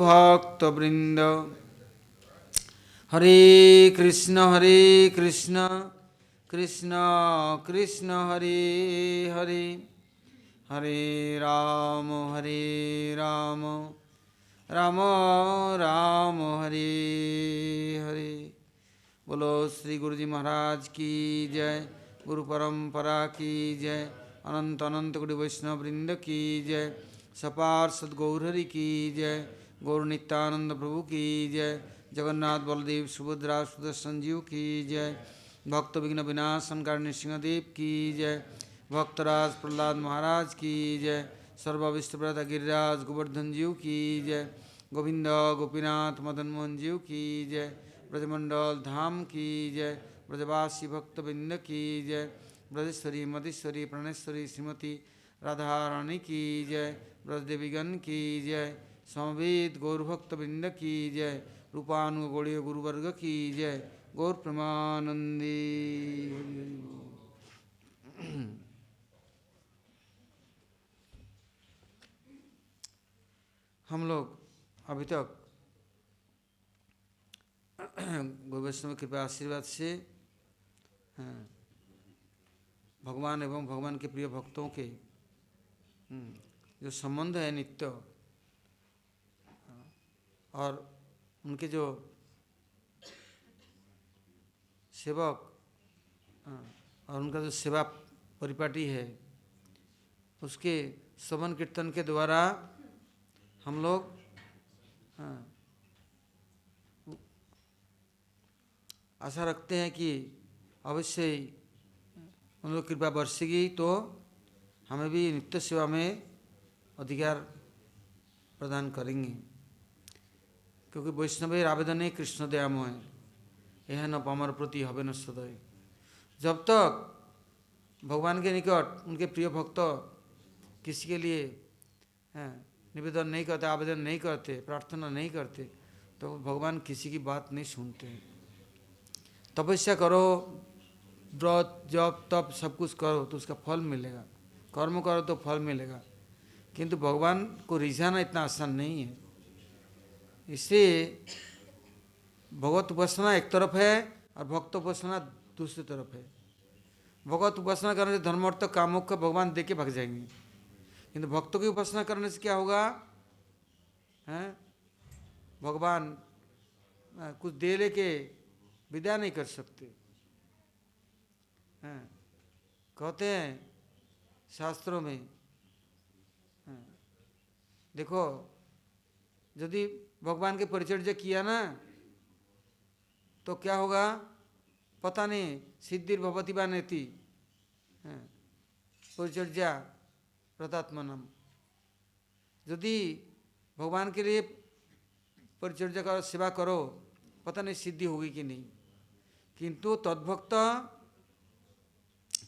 भक्तवृंद हरे कृष्ण कृष्ण कृष्ण हरे हरे हरे राम राम राम हरे हरे। बोलो श्री गुरु जी महाराज की जय, गुरु परंपरा की जय, अनंत अनंत गुरु वैष्णव वृंद की जय, सपार सदगौरहरि की जय, गौर नित्यानंद प्रभु की जय, जगन्नाथ बलदेव सुभद्रा सुदर्शन जीव की जय, भक्त विघ्न विनाशन कारणी सिंहदेव की जय, भक्तराज प्रहलाद महाराज की जय, सर्वविष्टव्रत गिरिराज गोवर्धन जीव की जय, गोविंद गोपीनाथ मदन मोहन जीव की जय, ब्रजमंडल धाम की जय, ब्रजवासी भक्तबिंद की जय, ब्रजेश्वरी मधेश्वरी प्रणेश्वरी श्रीमती राधा रानी की जय, ब्रजदेवीगण की जय, समवेत गौरभक्तबिंद की जय, रूपानुगौड़ीय गुरुवर्ग की जय, गौर प्रेमानंदी। हम लोग अभी तक गौ वैष्णव कृपा आशीर्वाद से भगवान एवं भगवान के प्रिय भक्तों के जो संबंध है नित्य और उनके जो सेवक और उनका जो सेवा परिपाटी है उसके श्रवण कीर्तन के द्वारा हम लोग आशा रखते हैं कि अवश्य ही उन लोग कृपा बरसेगी तो हमें भी नित्य सेवा में अधिकार प्रदान करेंगे, क्योंकि वैष्णवेर आवेदने कृष्ण दयामय यह न पामर प्रति हवे न सदय। जब तक भगवान के निकट उनके प्रिय भक्त किसी के लिए निवेदन नहीं करते, आवेदन नहीं करते, प्रार्थना नहीं करते, तो भगवान किसी की बात नहीं सुनते। तपस्या करो, व्रत जप तप सब कुछ करो तो उसका फल मिलेगा, कर्म करो तो फल मिलेगा, किंतु भगवान को रिझाना इतना आसान नहीं है। इसलिए भगवत उपासना एक तरफ है और भक्त उपासना दूसरी तरफ है। भगवत उपासना करने से धर्म अर्थ कामों को भगवान दे के भाग जाएंगे, किंतु भक्तों की उपासना करने से क्या होगा, भगवान कुछ दे लेके विदा नहीं कर सकते। कहते हैं शास्त्रों में, देखो यदि भगवान के परिचर्या किया ना तो क्या होगा पता नहीं, सिद्धिर भवति वा नेति, परिचर्या व्रतात्मनम। यदि भगवान के लिए परिचर्या करो, सेवा करो, पता नहीं सिद्धि होगी कि नहीं, किंतु तद्भक्त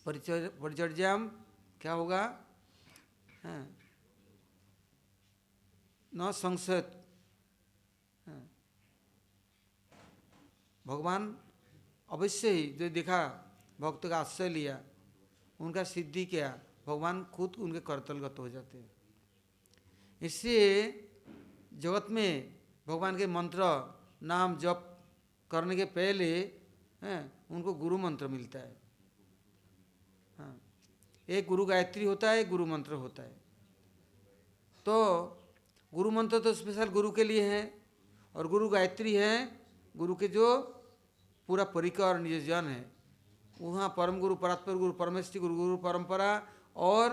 परिचर्या क्या होगा, न संशय। भगवान अवश्य ही जो देखा भक्त का आश्रय लिया, उनका सिद्धि क्या, भगवान खुद उनके करतलगत हो जाते हैं। इसलिए जगत में भगवान के मंत्र नाम जप करने के पहले उनको गुरु मंत्र मिलता है। एक गुरु गायत्री होता है, एक गुरु मंत्र होता है। तो गुरु मंत्र तो स्पेशल गुरु के लिए है, और गुरु गायत्री है गुरु के जो पूरा परिकर निजजन है, वहाँ परम गुरु परात्पर गुरु परमेश्वरी गुरु गुरु परंपरा, और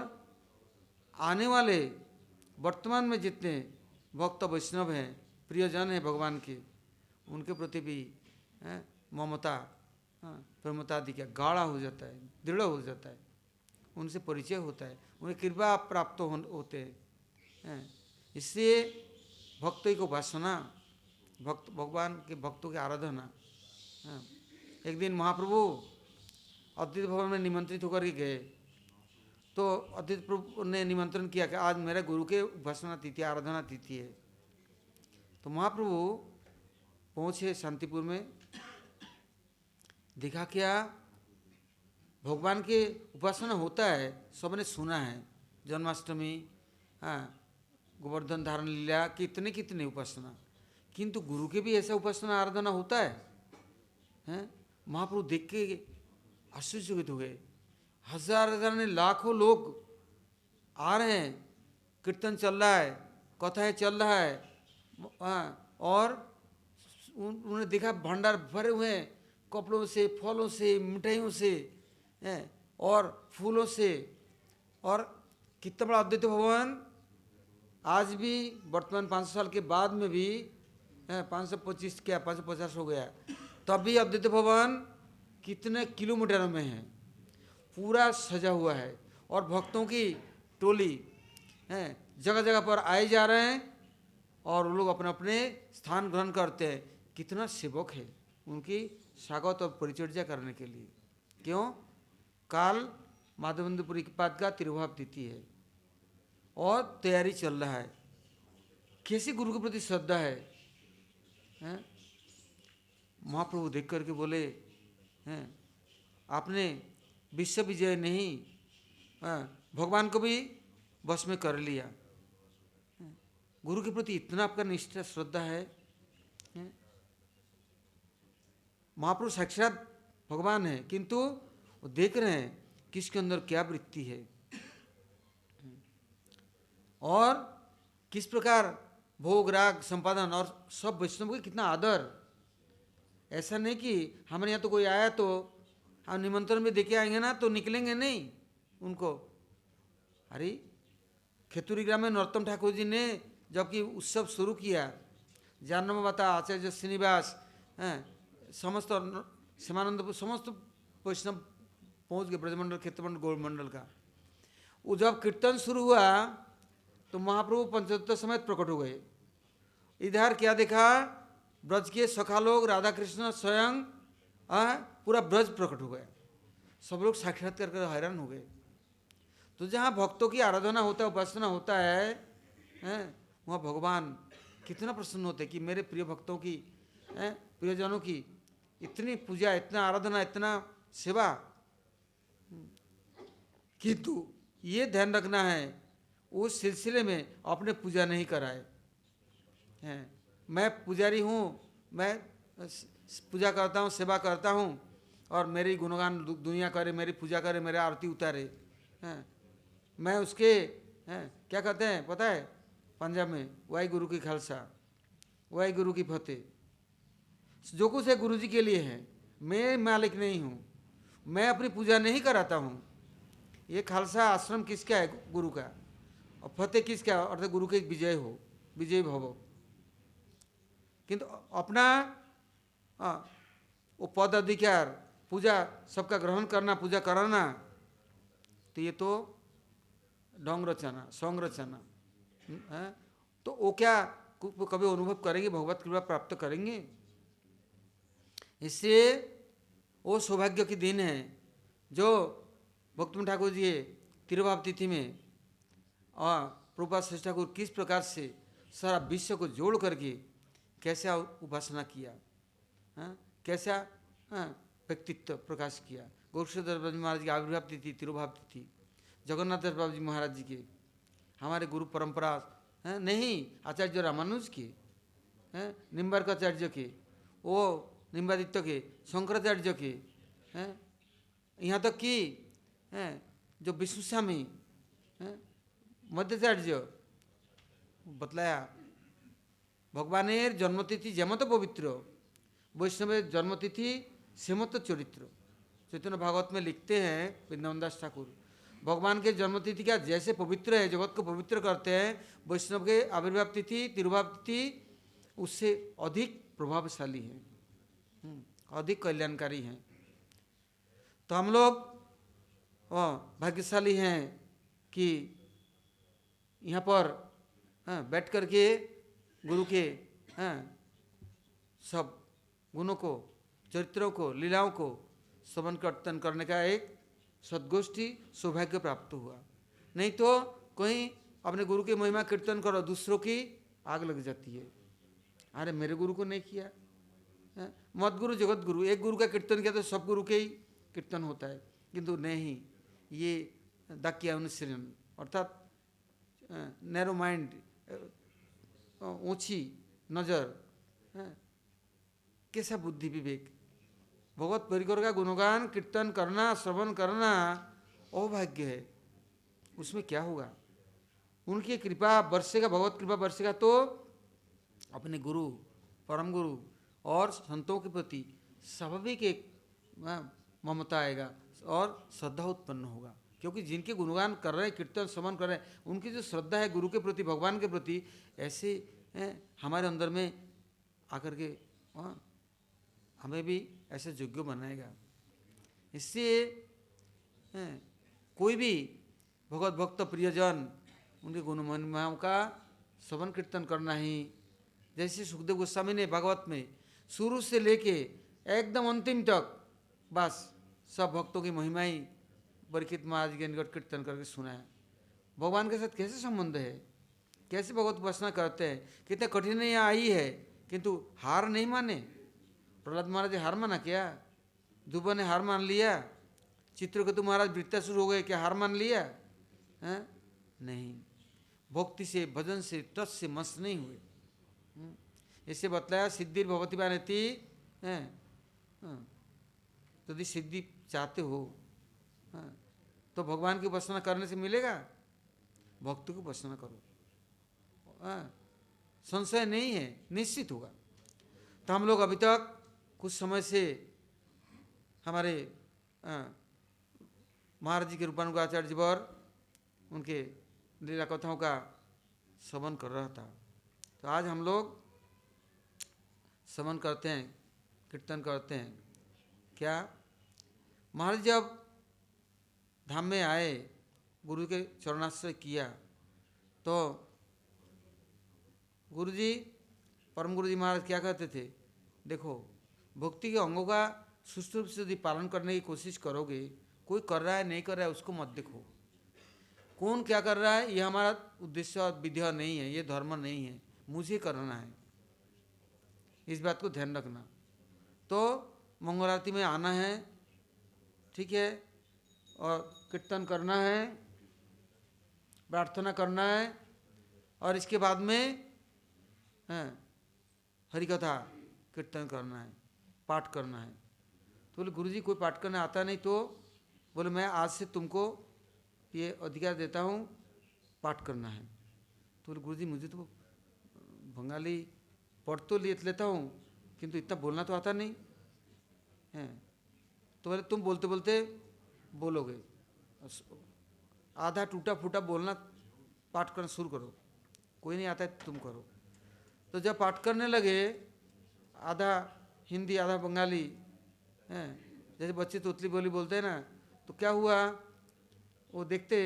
आने वाले वर्तमान में जितने भक्त वैष्णव हैं, प्रियजन हैं भगवान के, उनके प्रति भी ममता प्रेमता आदि का गाढ़ा हो जाता है, दृढ़ हो जाता है, उनसे परिचय होता है, उन्हें कृपा प्राप्त होते हैं। इसलिए भक्तों की उपासना, भक्त भगवान के भक्तों की आराधना। एक दिन महाप्रभु अद्वैत भवन में निमंत्रित होकर के गए, तो अद्वैत प्रभु ने निमंत्रण किया कि आज मेरे गुरु के उपासना तिथि, आराधना तिथि है। तो महाप्रभु पहुँचे शांतिपुर में, देखा क्या भगवान के उपासना होता है, सबने सुना है, जन्माष्टमी, गोवर्धन धारण लीला, कितने कितने उपासना, किंतु गुरु के भी ऐसा उपासना आराधना होता है, हैं? महाप्रभु देख के आश्चर्यचकित हो गए। हजार हजार ने लाखों लोग आ रहे हैं, कीर्तन चल रहा है, कथाएं चल रहा है, और उन्होंने देखा भंडार भरे हुए हैं कपड़ों से, फलों से, मिठाइयों से, और फूलों से। और कितना बड़ा अद्वैत भवन आज भी वर्तमान 500 साल के बाद में भी 525 क्या 550 हो गया, तब भी अद्वैत भवन कितने किलोमीटरों में है, पूरा सजा हुआ है, और भक्तों की टोली जगह जगह पर आए जा रहे हैं, और वो लोग अपने अपने स्थान ग्रहण करते हैं। कितना सेवक है उनकी स्वागत और परिचर्या करने के लिए। क्यों? काल माधवेंद्रपुरी के पाद का तिरुभाव तिथि है और तैयारी चल रहा है। कैसी गुरु के प्रति श्रद्धा है, हैं? महाप्रभु देख करके बोले, हैं, आपने विश्व विजय नहीं, भगवान को भी बस में कर लिया। गुरु के प्रति इतना आपका निष्ठा श्रद्धा है। महाप्रभु साक्षात भगवान है, किंतु वो देख रहे हैं किसके अंदर क्या वृत्ति है और किस प्रकार भोग राग संपादन, और सब वैष्णव को कितना आदर। ऐसा नहीं कि हमारे यहाँ तो कोई आया तो हम निमंत्रण में देके आएंगे ना तो निकलेंगे नहीं उनको। अरे खेतुरी ग्राम में नरोत्तम ठाकुर जी ने जबकि उत्सव शुरू किया, जानमाता आचार्य श्रीनिवास, समस्त श्यामानंदपुर समस्त वैष्णव पहुँच गए, ब्रजमंडल, क्षेत्रमंडल, गौरमंडल का। वो जब कीर्तन शुरू हुआ तो महाप्रभु पंचतत्व समेत प्रकट हो गए। इधर क्या देखा, ब्रज के सखा लोग, राधा कृष्ण स्वयं, पूरा ब्रज प्रकट हो गया। सब लोग साक्षात्कार कर हैरान हो गए। तो जहाँ भक्तों की आराधना होता है, उपासना होता है, वहाँ भगवान कितना प्रसन्न होते हैं कि मेरे प्रिय भक्तों की, प्रियजनों की इतनी पूजा, इतना आराधना, इतना सेवा। किंतु ये ध्यान रखना है उस सिलसिले में अपने पूजा नहीं कराए। मैं पुजारी हूँ, मैं पूजा करता हूँ, सेवा करता हूँ, और मेरी गुणगान दुनिया करे, मेरी पूजा करे, मेरे आरती उतारे। मैं उसके क्या कहते हैं पता है पंजाब में, वाई गुरु की खालसा, वाई गुरु की फतेह। जो कुछ है गुरु जी के लिए है, मैं मालिक नहीं हूँ, मैं अपनी पूजा नहीं कराता हूँ। ये खालसा आश्रम किसका है? गुरु का। और फतेह किसका? अर्थात गुरु के विजय हो, विजय भव। किंतु अपना वो पद अधिकार, पूजा सबका ग्रहण करना, पूजा कराना, तो ये तो ढोंग रचना, सॉन्ग रचना। तो वो क्या कभी अनुभव करेंगे, भगवत कृपा प्राप्त करेंगे? इससे वो सौभाग्य की दिन है जो भक्तमन ठाकुर जी तिरुभाव तिथि में प्रभुपाद श्रेष्ठ ठाकुर किस प्रकार से सारा विश्व को जोड़ करके कैसा उपासना किया, कैसा व्यक्तित्व प्रकाश किया। गौरक्षेत्र महाराज की आविर्भाव तिथि, तिरुभाव तिथि, जगन्नाथ दास बाबू जी महाराज जी के, हमारे गुरु परंपरा नहीं, आचार्य रामानुज के, निम्बार्काचार्य के, वो निम्बादित्य के, शंकराचार्य के, यहाँ तक कि जो विष्णु स्वामी मध्याचार्य बतलाया भगवानेर जन्मतिथि जेमत पवित्र, वैष्णवेर जन्मतिथि सेमत चरित्र। चैतन्य भागवत में लिखते हैं वृंदावन दास ठाकुर, भगवान के जन्मतिथि का जैसे पवित्र है, जगत को पवित्र करते हैं, वैष्णव के आविर्भाव तिथि, तिरुभाव तिथि उससे अधिक प्रभावशाली है, अधिक कल्याणकारी हैं। तो हम लोग भाग्यशाली हैं कि यहाँ पर बैठ करके गुरु के सब गुणों को, चरित्रों को, लीलाओं को श्रवण कीर्तन करने का एक सद्गोष्ठी सौभाग्य प्राप्त हुआ। नहीं तो कहीं अपने गुरु की महिमा कीर्तन करो, दूसरों की आग लग जाती है। अरे मेरे गुरु को नहीं किया, मत गुरु जगत गुरु, एक गुरु का कीर्तन किया तो सब गुरु के ही कीर्तन होता है। किंतु नहीं, ये दाक्या अनुसरण अर्थात नैरो माइंड, ऊंची नजर, कैसा बुद्धि विवेक। भगवत परिकर का गुणगान कीर्तन करना, श्रवण करना अभाग्य है। उसमें क्या होगा? उनकी कृपा बरसेगा, भगवत कृपा बरसेगा तो अपने गुरु, परम गुरु और संतों के प्रति स्वाभाविक एक ममता आएगा और श्रद्धा उत्पन्न होगा। क्योंकि जिनके गुणगान कर रहे हैं, कीर्तन श्रवण कर रहे हैं, उनकी जो श्रद्धा है गुरु के प्रति, भगवान के प्रति, ऐसे हमारे अंदर में आकर के हमें भी ऐसे योग्य बनाएगा। इससे कोई भी भगवत भक्त प्रियजन उनके गुण महिमाओं का श्रवण कीर्तन करना ही, जैसे सुखदेव गोस्वामी ने भागवत में शुरू से लेके एकदम अंतिम तक बस सब भक्तों की महिमाएं परीक्षित महाराज के निकट कीर्तन करके सुनाया। भगवान के साथ कैसे संबंध है, कैसे भगवत उपासना करते हैं, कितने कठिनाइयाँ आई है किंतु हार नहीं माने। प्रहलाद महाराज हार माना क्या? ध्रुव ने हार मान लिया? चित्रकेतु महाराज वृत्तासुर हो गए, क्या हार मान लिया? नहीं, भक्ति से, भजन से, टच से मस्त नहीं हुए। इसे बतलाया सिद्धिर भवति वानेति। यदि सिद्धि चाहते हो तो भगवान की उपासना करने से मिलेगा। भक्ति की उपासना करो, संशय नहीं है, निश्चित होगा। तो हम लोग अभी तक कुछ समय से हमारे महाराज जी के रूपानुग आचार्य जीवर उनके लीला कथाओं का श्रवण कर रहा था। तो आज हम लोग श्रवण करते हैं, कीर्तन करते हैं। क्या महाराज जब धाम में आए, गुरु के चरणाश्रय किया, तो गुरु जी, परम गुरु जी महाराज क्या कहते थे? देखो, भक्ति के अंगों का सुष्ट रूप से यदि पालन करने की कोशिश करोगे, कोई कर रहा है नहीं कर रहा है उसको मत देखो। कौन क्या कर रहा है ये हमारा उद्देश्य और विधेय नहीं है, ये धर्म नहीं है, मुझे करना है। इस बात को ध्यान रखना। तो मंगल आरती में आना है, ठीक है, और कीर्तन करना है, प्रार्थना करना है, और इसके बाद में हरिकथा कीर्तन करना है, पाठ करना है। तो बोले गुरुजी कोई पाठ करने आता नहीं, तो बोले मैं आज से तुमको ये अधिकार देता हूँ, पाठ करना है। तो बोले गुरुजी मुझे तो बंगाली पढ़ तो लेता हूँ किंतु इतना बोलना तो आता नहीं है। तो बोले तुम बोलते बोलते बोलोगे, आधा टूटा फूटा बोलना, पाठ करना शुरू करो, कोई नहीं आता है तुम करो। तो जब पाठ करने लगे, आधा हिंदी आधा बंगाली, जैसे बच्चे तोतली बोली बोलते हैं ना, तो क्या हुआ, वो देखते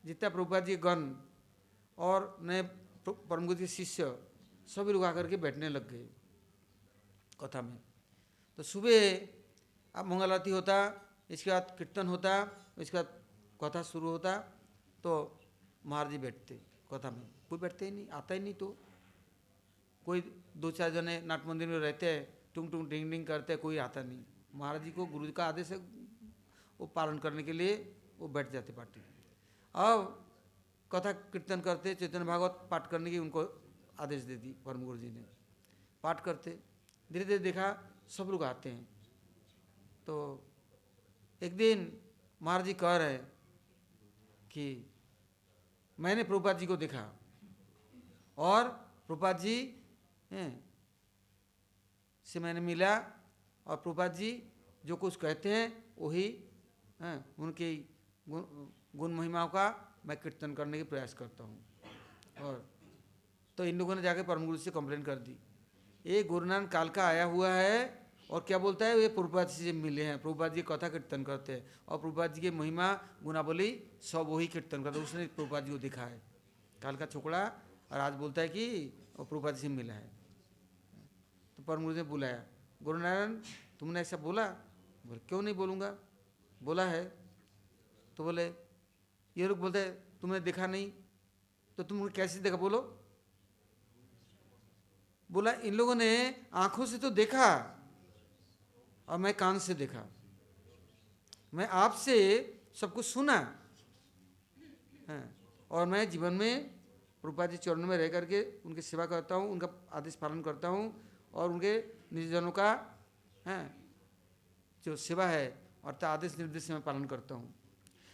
जितना प्रभुपाद जी गण और नए परम गुरु के शिष्य सभी लोग आकर के बैठने लग गए कथा में। तो सुबह अब मंगल आरती होता, इसके बाद कीर्तन होता, इसके बाद कथा शुरू होता, तो महाराज जी बैठते कथा में। कोई बैठते ही नहीं, आता ही नहीं। तो कोई दो चार जने नाट मंदिर में रहते हैं, टुंग टुंग डिंग डिंग करते हैं, कोई आता नहीं। महाराज जी को गुरु जी का आदेश है, वो पालन करने के लिए वो बैठ जाते पार्टी। अब कथा कीर्तन करते, चैतन्य भागवत पाठ करने की उनको आदेश दे दी परम गुरु जी ने। पाठ करते, धीरे धीरे देखा सब लोग आते हैं। तो एक दिन महाराज जी कह रहे कि मैंने प्रभुपाद जी को देखा और प्रभुपाद जी से मैंने मिला, और प्रभुपाद जी जो कुछ कहते हैं वही उनके गुण महिमाओं का मैं कीर्तन करने की प्रयास करता हूँ। और तो इन लोगों ने जाके परम गुरु से कंप्लेन कर दी, ये गुरु नानक काल का आया हुआ है और क्या बोलता है, ये प्रभुपाद जी से मिले हैं, प्रभुपाद जी कथा कीर्तन करते हैं और प्रभुपाद जी की महिमा गुनावली सब वही कीर्तन करते हैं। उसने प्रभुपाद जी को दिखा है, काल का छोकड़ा, और आज बोलता है कि वो प्रभुपाद जी से मिला है। तो परम गुरु ने बुलाया, गुरु नारायण तुमने ऐसा बोला? बोले क्यों नहीं बोलूँगा, बोला है। तो बोले ये लोग बोलते तुमने देखा नहीं, तो तुमने कैसे देखा? बोलो। बोला इन लोगों ने आंखों से तो देखा और मैं कान से देखा, मैं आपसे सब कुछ सुना है, और मैं जीवन में प्रभुपाद जी चरणों में रह करके उनकी सेवा करता हूँ, उनका आदेश पालन करता हूँ और उनके निजजनों का जो सेवा है अर्थात आदेश निर्देश मैं पालन करता हूँ।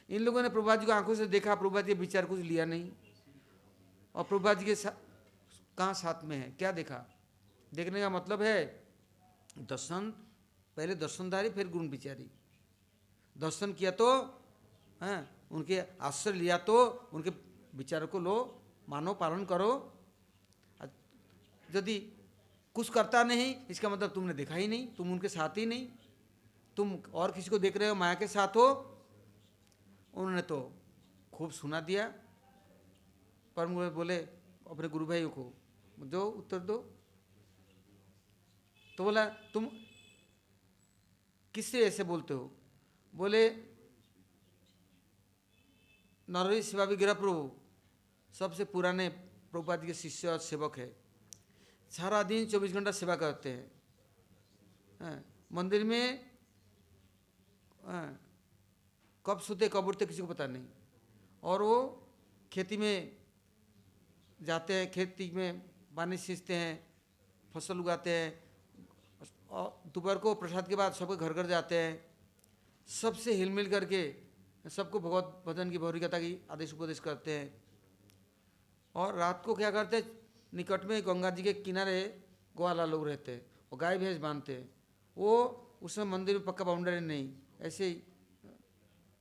इन लोगों ने प्रभुपाद जी को आंखों से देखा, प्रभुपाद जी विचार कुछ लिया नहीं और प्रभुपाद जी के कहाँ साथ में है, क्या देखा? देखने का मतलब है दर्शन, पहले दर्शनधारी फिर गुण विचारी। दर्शन किया तो उनके आश्रय लिया तो उनके विचारों को लो, मानो, पालन करो। यदि कुछ करता नहीं इसका मतलब तुमने देखा ही नहीं, तुम उनके साथ ही नहीं, तुम और किसी को देख रहे हो, माया के साथ हो। उन्होंने तो खूब सुना दिया। परम गुरु बोले अपने गुरु भाइयों को दो उत्तर दो। तो बोला तुम किससे ऐसे बोलते हो? बोले नरहरि सेवा विग्रह प्रभु सबसे पुराने प्रभुपाद जी के शिष्य और सेवक है, सारा दिन 24 घंटा सेवा करते हैं। मंदिर में कब सोते कब उठते किसी को पता नहीं। और वो खेती में जाते हैं, खेती में पानी सींचते हैं, फसल उगाते हैं और दोपहर को प्रसाद के बाद सबके घर घर जाते हैं, सबसे हिलमिल करके सबको भगवत भजन की भौरी कथा की आदेश उपदेश करते हैं। और रात को क्या करते हैं, निकट में गंगा जी के किनारे ग्वाला लोग रहते हैं, वो गाय भैंस बांधते हैं। वो उसमें मंदिर में पक्का बाउंड्री नहीं, ऐसे ही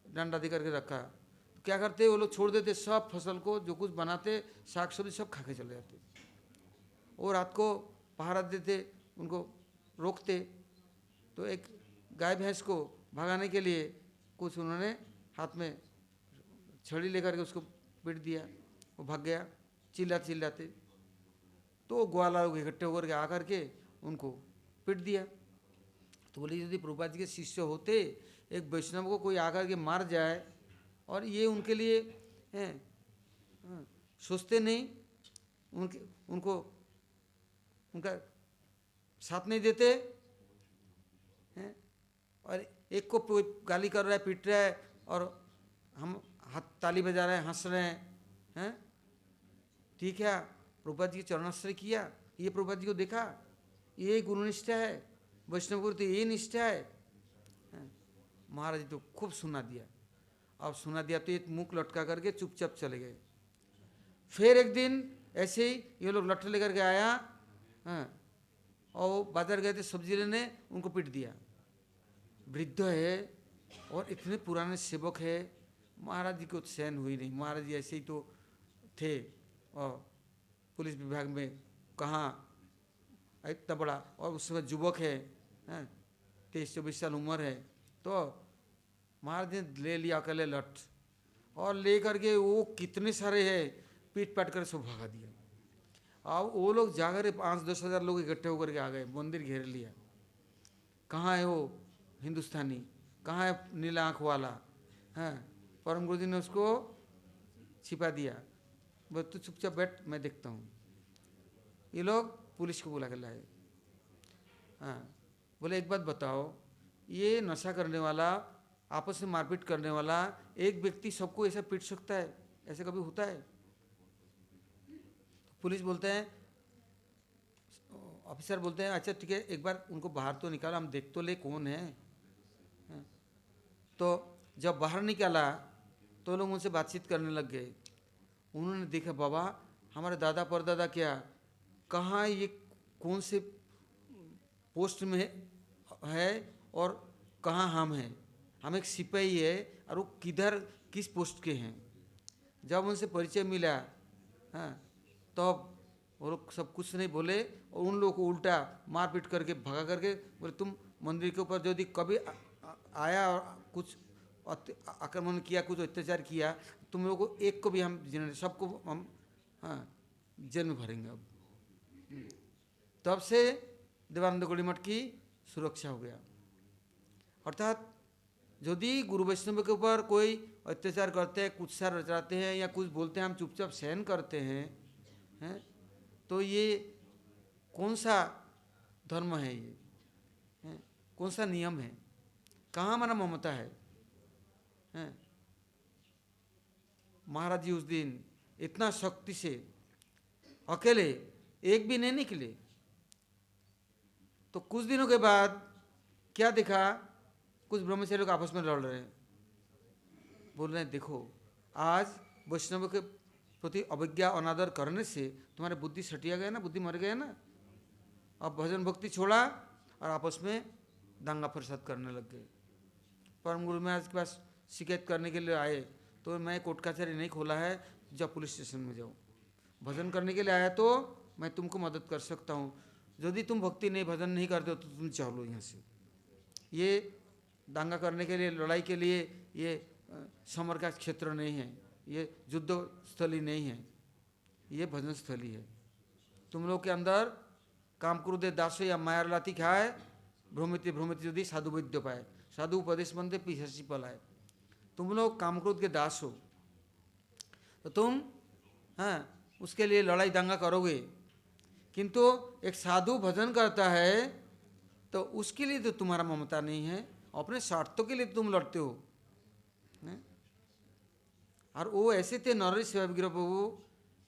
डंडा दे करके रखा। तो क्या करते वो लोग छोड़ देते सब फसल को, जो कुछ बनाते साग सब्जी सब खा के चले जाते। वो रात को पहरा देते, उनको रोकते। तो एक गाय भैंस को भगाने के लिए कुछ उन्होंने हाथ में छड़ी लेकर के उसको पीट दिया, वो भाग गया चिल्लाते। तो ग्वाला लोग इकट्ठे होकर के आकर के उनको पीट दिया। तो बोले यदि प्रभुपाद जी के शिष्य होते, एक वैष्णव को कोई आकर के मार जाए और ये उनके लिए सोचते नहीं, उनको उनका साथ नहीं देते हैं। और एक को कोई गाली कर रहा है, पीट रहा है और हम हाथ ताली बजा रहे हैं, हंस रहे हैं। ठीक है, प्रभुपाद जी के चरणाश्रय किया, ये प्रभुपाद जी को देखा, ये गुरुनिष्ठा है, वैष्णव गुरु तो ये निष्ठा है। महाराज जी तो खूब सुना दिया। अब सुना दिया तो ये मुख लटका करके चुपचाप चले गए। फिर एक दिन ऐसे ही ये लोग लट्ठे लेकर के आया, और वो बाजार गए थे सब्जी लेने, उनको पीट दिया। वृद्ध है और इतने पुराने सेवक है, महाराज जी को सहन हुई नहीं। महाराज जी ऐसे ही तो थे और पुलिस विभाग में कहाँ इतना बड़ा, और उस समय युवक है, 23-24 साल उम्र है। तो महाराज ने ले लिया अकेले लठ और ले करके वो कितने सारे है पीट पाट कर सब भगा दिया। अब वो लोग जाकर 5-10 हज़ार लोग इकट्ठे होकर के आ गए, मंदिर घेर लिया। कहाँ है वो हिंदुस्तानी, कहाँ है नीला आँख वाला? परम गुरु जी ने उसको छिपा दिया। बोले तू चुपचाप बैठ, मैं देखता हूँ। ये लोग पुलिस को बुला कर लाए। बोले एक बात बताओ, ये नशा करने वाला, आपस में मारपीट करने वाला एक व्यक्ति सबको ऐसा पीट सकता है? ऐसे कभी होता है? पुलिस बोलते हैं, ऑफिसर बोलते हैं अच्छा ठीक है, एक बार उनको बाहर तो निकाला, हम देख तो ले कौन है। तो जब बाहर निकाला तो लोग उनसे बातचीत करने लग गए। उन्होंने देखा बाबा हमारे दादा परदादा क्या, कहाँ ये कौन से पोस्ट में है और कहाँ हम हैं, हम एक सिपाही है और वो किधर किस पोस्ट के हैं। जब उनसे परिचय मिला तो वो लोग सब कुछ नहीं बोले और उन लोगों को उल्टा मारपीट करके भगा करके बोले तुम मंदिर के ऊपर यदि कभी आया और कुछ आक्रमण किया, कुछ अत्याचार किया, तुम लोगों को एक को भी हम जीने, सबको हम जेल में भरेंगे। अब तब से देवानंद गौड़ी मठ की सुरक्षा हो गया। अर्थात यदि गुरु वैष्णव के ऊपर कोई अत्याचार करते हैं, कुछ सा रचाते हैं या कुछ बोलते हैं, हम चुपचाप सहन करते हैं, तो ये कौन सा धर्म है? ये कौन सा नियम है? कहाँ हमारा ममता है? महाराज जी उस दिन इतना शक्ति से अकेले, एक भी नहीं निकले। तो कुछ दिनों के बाद क्या देखा, कुछ ब्रह्मचारी लोग आपस में लड़ रहे हैं, बोल रहे हैं देखो आज वैष्णव के प्रति अवज्ञा अनादर करने से तुम्हारे बुद्धि सटिया गया ना, बुद्धि मर गया ना। अब भजन भक्ति छोड़ा और आपस में दंगा फसाद करने लग गए। परम गुरु महाराज के पास शिकायत करने के लिए आए, तो मैं कोर्ट कचहरी नहीं खोला है, जाओ पुलिस स्टेशन में जाओ। भजन करने के लिए आया तो मैं तुमको मदद कर सकता हूँ, यदि तुम भक्ति नहीं भजन नहीं करते हो तो तुम चलो यहाँ से। ये दंगा करने के लिए, लड़ाई के लिए ये समर का क्षेत्र नहीं है, ये युद्ध स्थली नहीं है, ये भजन स्थली है। तुम लोग के अंदर काम क्रोध दास या मायर लाती खाए, भ्रमित भ्रमित यदि साधु वैद्य पाए, साधु उपदेश बनते पिशाची पलाए। तुम लोग काम क्रोध के दास हो, तो तुम हाँ उसके लिए लड़ाई दंगा करोगे, किंतु एक साधु भजन करता है तो उसके लिए तो तुम्हारा ममता नहीं है, अपने स्वार्थों के लिए तुम लड़ते हो। और वो ऐसे थे नरहरि सेवा विग्रह प्रभु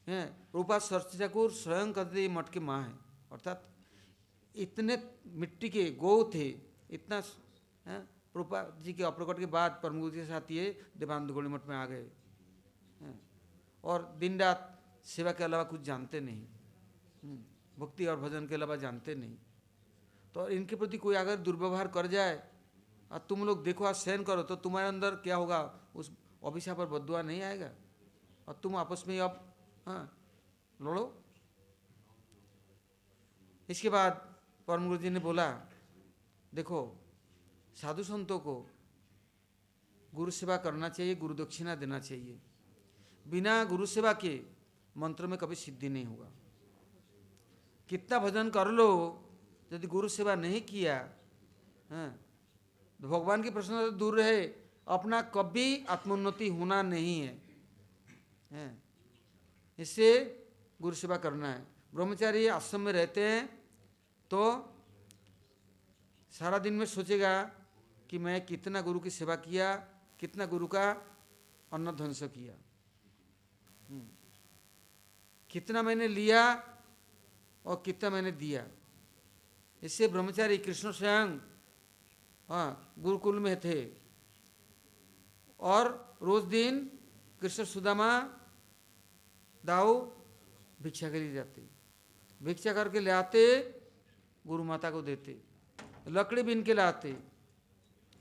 हैं, रूपा सरस्वती ठाकुर स्वयं कहते मठ के माँ है, अर्थात इतने मिट्टी के गौ थे, इतना रूपा जी के अप्रकट के बाद परम गुरु के साथ ये देवानंद गौड़ी मठ में आ गए, और दिन रात सेवा के अलावा कुछ जानते नहीं, भक्ति और भजन के अलावा जानते नहीं। तो इनके प्रति कोई अगर दुर्व्यवहार कर जाए और तुम लोग देखो आज सहन करो, तो तुम्हारे अंदर क्या होगा, उस अभिशाप पर बद्दुआ नहीं आएगा, और तुम आपस में अब लड़ो। इसके बाद परम गुरु जी ने बोला देखो साधु संतों को गुरु सेवा करना चाहिए, गुरु दक्षिणा देना चाहिए। बिना गुरु सेवा के मंत्र में कभी सिद्धि नहीं होगा। कितना भजन कर लो, यदि गुरु सेवा नहीं किया तो भगवान की प्रसन्नता दूर रहे, अपना कभी आत्मोन्नति होना नहीं है। इससे गुरु सेवा करना है। ब्रह्मचारी आश्रम में रहते हैं तो सारा दिन में सोचेगा कि मैं कितना गुरु की सेवा किया, कितना गुरु का अन्न ध्वंस किया, कितना मैंने लिया और कितना मैंने दिया। इससे ब्रह्मचारी कृष्ण स्वयं गुरुकुल में थे, और रोज दिन कृष्ण सुदामा दाऊ भिक्षा के लिए जाते, भिक्षा करके ले आते, गुरु माता को देते, लकड़ी बीन के लाते,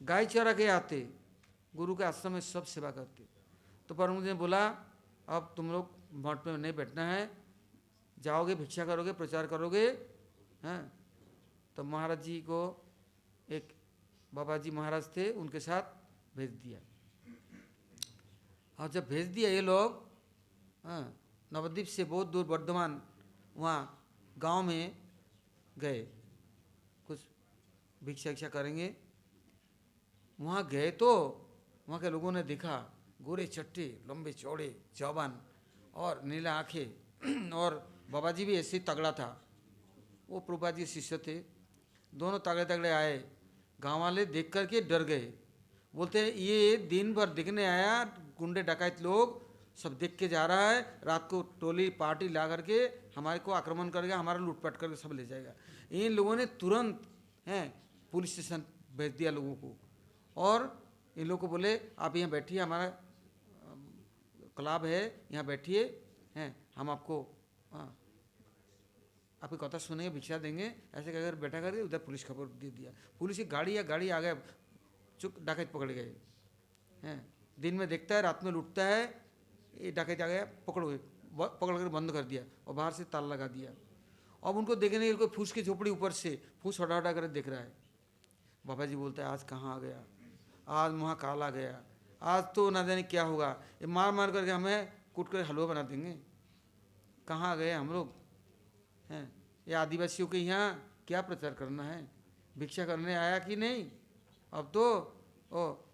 गाय चरा के आते, गुरु के आश्रम में सब सेवा करते। तो परम गुरु ने बोला अब तुम लोग मठ में नहीं बैठना है, जाओगे भिक्षा करोगे, प्रचार करोगे। तो महाराज जी को एक बाबा जी महाराज थे, उनके साथ भेज दिया। और जब भेज दिया ये लोग नवद्वीप से बहुत दूर वर्धमान वहाँ गांव में गए, कुछ भिक्षा भिक्षा करेंगे। वहाँ गए तो वहाँ के लोगों ने देखा गोरे चट्टे लंबे चौड़े जवान और नीला आँखें, और बाबा जी भी ऐसे ही तगड़ा था, वो प्रभुपाद जी शिष्य थे, दोनों तगड़े तगड़े आए। गांव वाले देख करके डर गए, बोलते हैं ये दिन भर दिखने आया, गुंडे डकैत लोग सब देख के जा रहा है, रात को टोली पार्टी ला करके हमारे को आक्रमण करेगा, हमारा लूटपाट करके सब ले जाएगा। इन लोगों ने तुरंत पुलिस स्टेशन भेज दिया लोगों को, और इन लोगों को बोले आप यहाँ बैठिए, हमारा क्लब है यहाँ बैठिए, हम आपको आपकी कथा सुनेंगे, भिक्षा देंगे, ऐसे कहकर बैठा करके उधर पुलिस खबर दे दिया। पुलिस की गाड़ी आ गया, चुप डाकैत पकड़ गए हैं। दिन में देखता है, रात में लूटता है, ये डाकैत आ गया, पकड़ कर बंद कर दिया और बाहर से ताला लगा दिया। अब उनको देखने के लिए फूस की झोपड़ी ऊपर से फूस हटा हटा कर देख रहा है। बाबा जी बोलता है आज कहाँ आ गया, आज महाकाल आ गया, आज तो ना जाने क्या होगा, ये मार मार करके हमें कूट कर हलवा बना देंगे। कहाँ आ गए हम लोग हैं, ये आदिवासियों के यहाँ क्या प्रचार करना है, भिक्षा करने आया कि नहीं। अब तो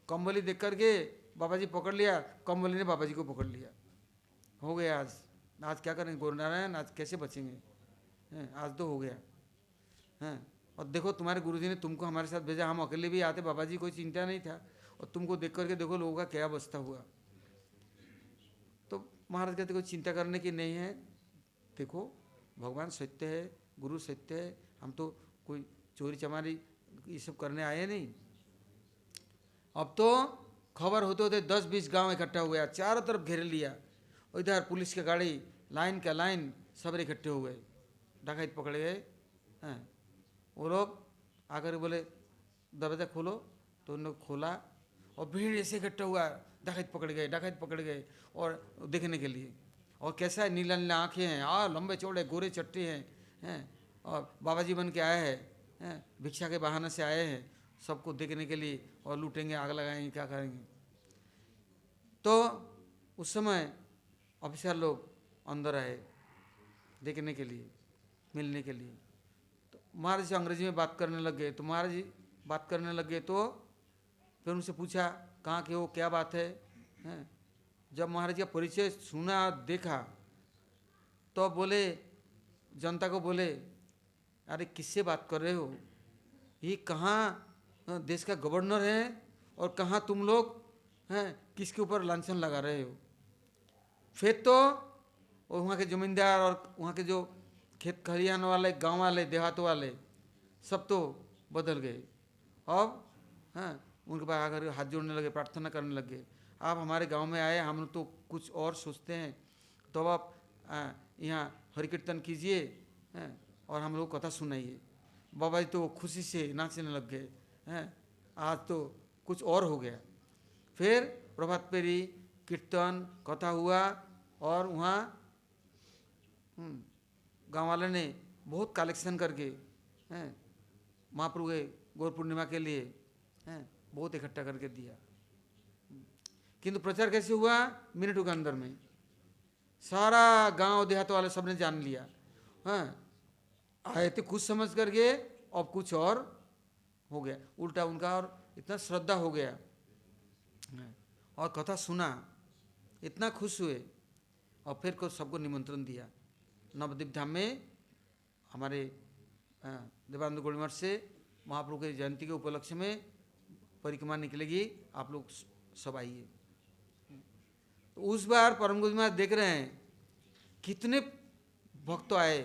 कंबली देख करके बाबा जी पकड़ लिया, कंबली ने बाबा जी को पकड़ लिया, हो गया आज क्या करेंगे गुरु नारायण, आज कैसे बचेंगे, आज तो हो गया हैं। और देखो तुम्हारे गुरुजी ने तुमको हमारे साथ भेजा, हम अकेले भी आते, बाबा जी कोई चिंता नहीं था, और तुमको देख करके देखो लोगों का क्या अवस्था हुआ। तो महाराज कहते कोई चिंता करने की नहीं है, देखो भगवान सत्य है, गुरु सत्य है, हम तो कोई चोरी चमारी ये सब करने आए नहीं। अब तो खबर होते होते 10-20 गांव इकट्ठा हो गया, चारों तरफ घेर लिया। इधर पुलिस की गाड़ी लाइन का लाइन सब इकट्ठे हो गए, डकैत पकड़े गए हैं। वो लोग आकर बोले दरवाजा खोलो, तो उन लोग खोला और भीड़ ऐसे इकट्ठा हुआ, डकैत पकड़ गए, डकैत पकड़ गए। और देखने के लिए, और कैसा है, नीला नीला आँखें हैं, लंबे चौड़े गोरे चट्टे हैं, और बाबा जी बन के आए हैं, भिक्षा के बहाने से आए हैं सबको देखने के लिए, और लूटेंगे, आग लगाएंगे, क्या करेंगे। तो उस समय ऑफिसर लोग अंदर आए देखने के लिए, मिलने के लिए। तो महाराज जी अंग्रेजी में बात करने लग गए। तो महाराज जी बात करने लग गए, तो फिर उनसे पूछा कहाँ के हो, क्या बात है, हैं? जब महाराज जी का परिचय सुना देखा, तो बोले, जनता को बोले, अरे किससे बात कर रहे हो, ये कहाँ देश का गवर्नर है और कहाँ तुम लोग हैं, किसके ऊपर लांछन लगा रहे हो। फिर तो वहाँ के जमींदार और वहाँ के जो खेत खलिहान वाले, गांव वाले, देहात वाले सब तो बदल गए। अब हाँ उनके पास आकर हाथ जोड़ने लगे, प्रार्थना करने लगे, आप हमारे गांव में आए, हम तो कुछ और सोचते हैं, तो आप यहाँ हरि कीर्तन कीजिए और हम लोग कथा सुनाइए। बाबा जी तो खुशी से नाचने लग गए हैं, आज तो कुछ और हो गया। फिर प्रभात फेरी, कीर्तन, कथा हुआ, और वहाँ गाँव वाले ने बहुत कलेक्शन करके हैं महाप्रभु के गौर पूर्णिमा के लिए हैं बहुत इकट्ठा करके दिया। किंतु प्रचार कैसे हुआ, मिनटों के अंदर में सारा गांव देहात वाले सबने जान लिया। हाँ आए थे कुछ समझ करके, अब कुछ और हो गया उल्टा उनका, और इतना श्रद्धा हो गया और कथा सुना, इतना खुश हुए। और फिर को सबको निमंत्रण दिया नवद्वीप धाम में, हमारे देवानंद गौड़ी मठ से महाप्रभु के जयंती के उपलक्ष्य में परिक्रमा निकलेगी, आप लोग सब आइए। तो उस बार परम गौड़ी महाराज देख रहे हैं कितने भक्त आए,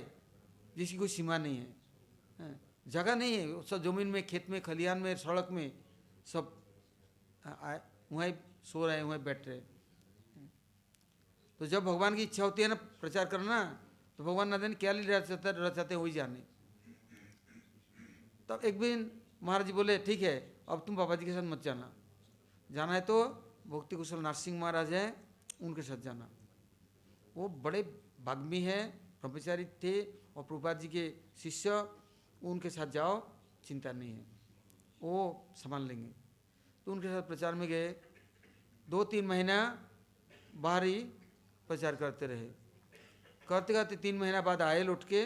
जिसकी कोई सीमा नहीं है, जगह नहीं है, सब जमीन में, खेत में, खलिहान में, सड़क में सब आए, वहीं सो रहे हैं, वहीं बैठ रहे। तो जब भगवान की इच्छा होती है ना प्रचार करना, तो भगवान ना देने क्या लीला रचाते वही जाने। तब एक दिन महाराज जी बोले ठीक है अब तुम बाबा जी के साथ मत जाना, जाना है तो भक्ति कुशल नरसिंह महाराज हैं उनके साथ जाना। वो बड़े भाग्मी हैं, ब्रह्मचारी थे और प्रभुपाद जी के शिष्य, उनके साथ जाओ, चिंता नहीं है, वो संभाल लेंगे। तो उनके साथ प्रचार में गए, 2-3 महीना बाहरी प्रचार करते रहे। करते करते 3 महीना बाद आए लौट के,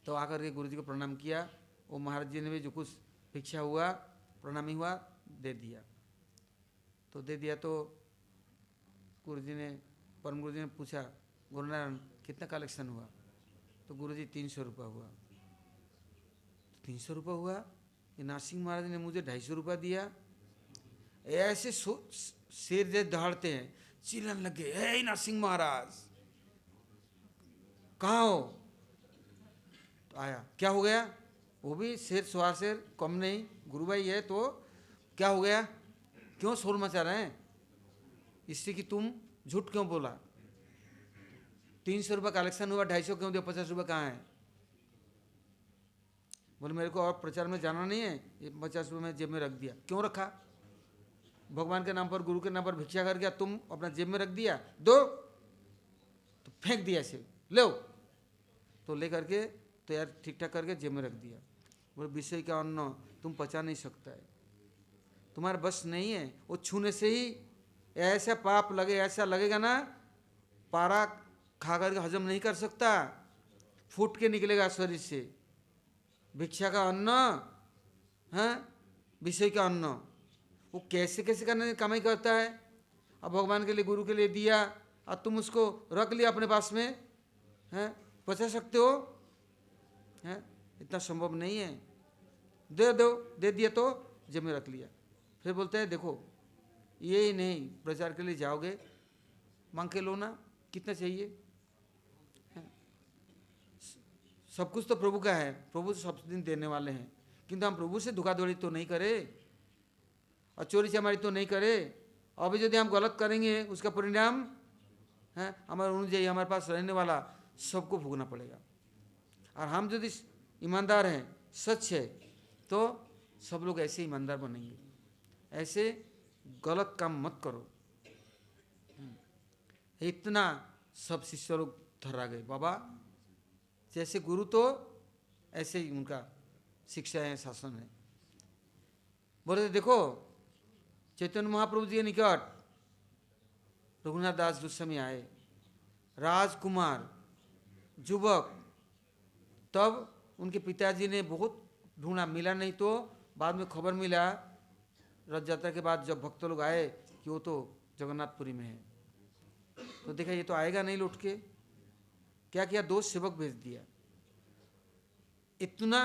तो आकर के गुरु जी को प्रणाम किया। वो महाराज जी ने भी जो कुछ भिक्षा हुआ, प्रणामी हुआ, दे दिया। तो दे दिया तो गुरु जी ने, परम गुरु जी ने पूछा, गुरुनारायण कितना कलेक्शन हुआ? तो गुरु जी 300 रुपया हुआ। 300 रुपया हुआ, ये नरसिंह महाराज ने मुझे 250 रुपया दिया। ऐसे शेर जैसे दहाड़ते हैं, चिल्लाने लगे, हे नरसिंह महाराज कहाँ हो? तो आया, क्या हो गया? वो भी शेर सवार शेर कम नहीं, गुरु भाई है, तो क्या हो गया, क्यों शोर मचा रहे हैं? इससे कि तुम झूठ क्यों बोला? 300 रुपये कलेक्शन हुआ, 250 क्यों दिया, 50 रुपये कहाँ है? बोले मेरे को और प्रचार में जाना नहीं है, ये 50 रुपये मैं जेब में रख दिया। क्यों रखा? भगवान के नाम पर, गुरु के नाम पर भिक्षा कर गया, तुम अपना जेब में रख दिया, दो, तो फेंक दिया ऐसे, लो, तो ले करके तो यार ठीक ठाक करके जेब में रख दिया। बोले विषय का अन्न तुम पचा नहीं सकता है, तुम्हारे बस नहीं है, वो छूने से ही ऐसा पाप लगे, ऐसा लगेगा ना, पारा खा करके हजम नहीं कर सकता, फूट के निकलेगा शरीर से। भिक्षा का अन्न है, विषय का अन्न, वो कैसे कैसे करने कमाई करता है। अब भगवान के लिए, गुरु के लिए दिया, अब तुम उसको रख लिया अपने पास में, हैं बचा सकते हो? हैं इतना संभव नहीं है। दे दो, दे दिया तो जेब में रख लिया। फिर बोलते हैं देखो ये ही नहीं, प्रचार के लिए जाओगे, मांग के लो ना, कितना चाहिए? सब कुछ तो प्रभु का है, प्रभु सब दिन देने वाले हैं, किंतु हम प्रभु से धोखाधड़ी तो नहीं करें और चोरी चमारी तो नहीं करें। अभी यदि हम गलत करेंगे उसका परिणाम है हमारे अनुयायी, हमारे पास रहने वाला सबको भोगना पड़ेगा। और हम यदि ईमानदार हैं, सच है, तो सब लोग ऐसे ईमानदार बनेंगे। ऐसे गलत काम मत करो। इतना सब शिष्य लोग थर्रा गए, बाबा जैसे गुरु तो ऐसे ही उनका शिक्षा है, शासन है। बोले देखो चैतन्य महाप्रभु जी के निकट रघुनाथ दास गोस्वामी आए, राजकुमार युवक। तब उनके पिताजी ने बहुत ढूंढा, मिला नहीं, तो बाद में खबर मिला रथ यात्रा के बाद जब भक्त लोग आए कि वो तो जगन्नाथपुरी में है। तो देखा ये तो आएगा नहीं लौट के। क्या किया, 2 सेवक भेज दिया, इतना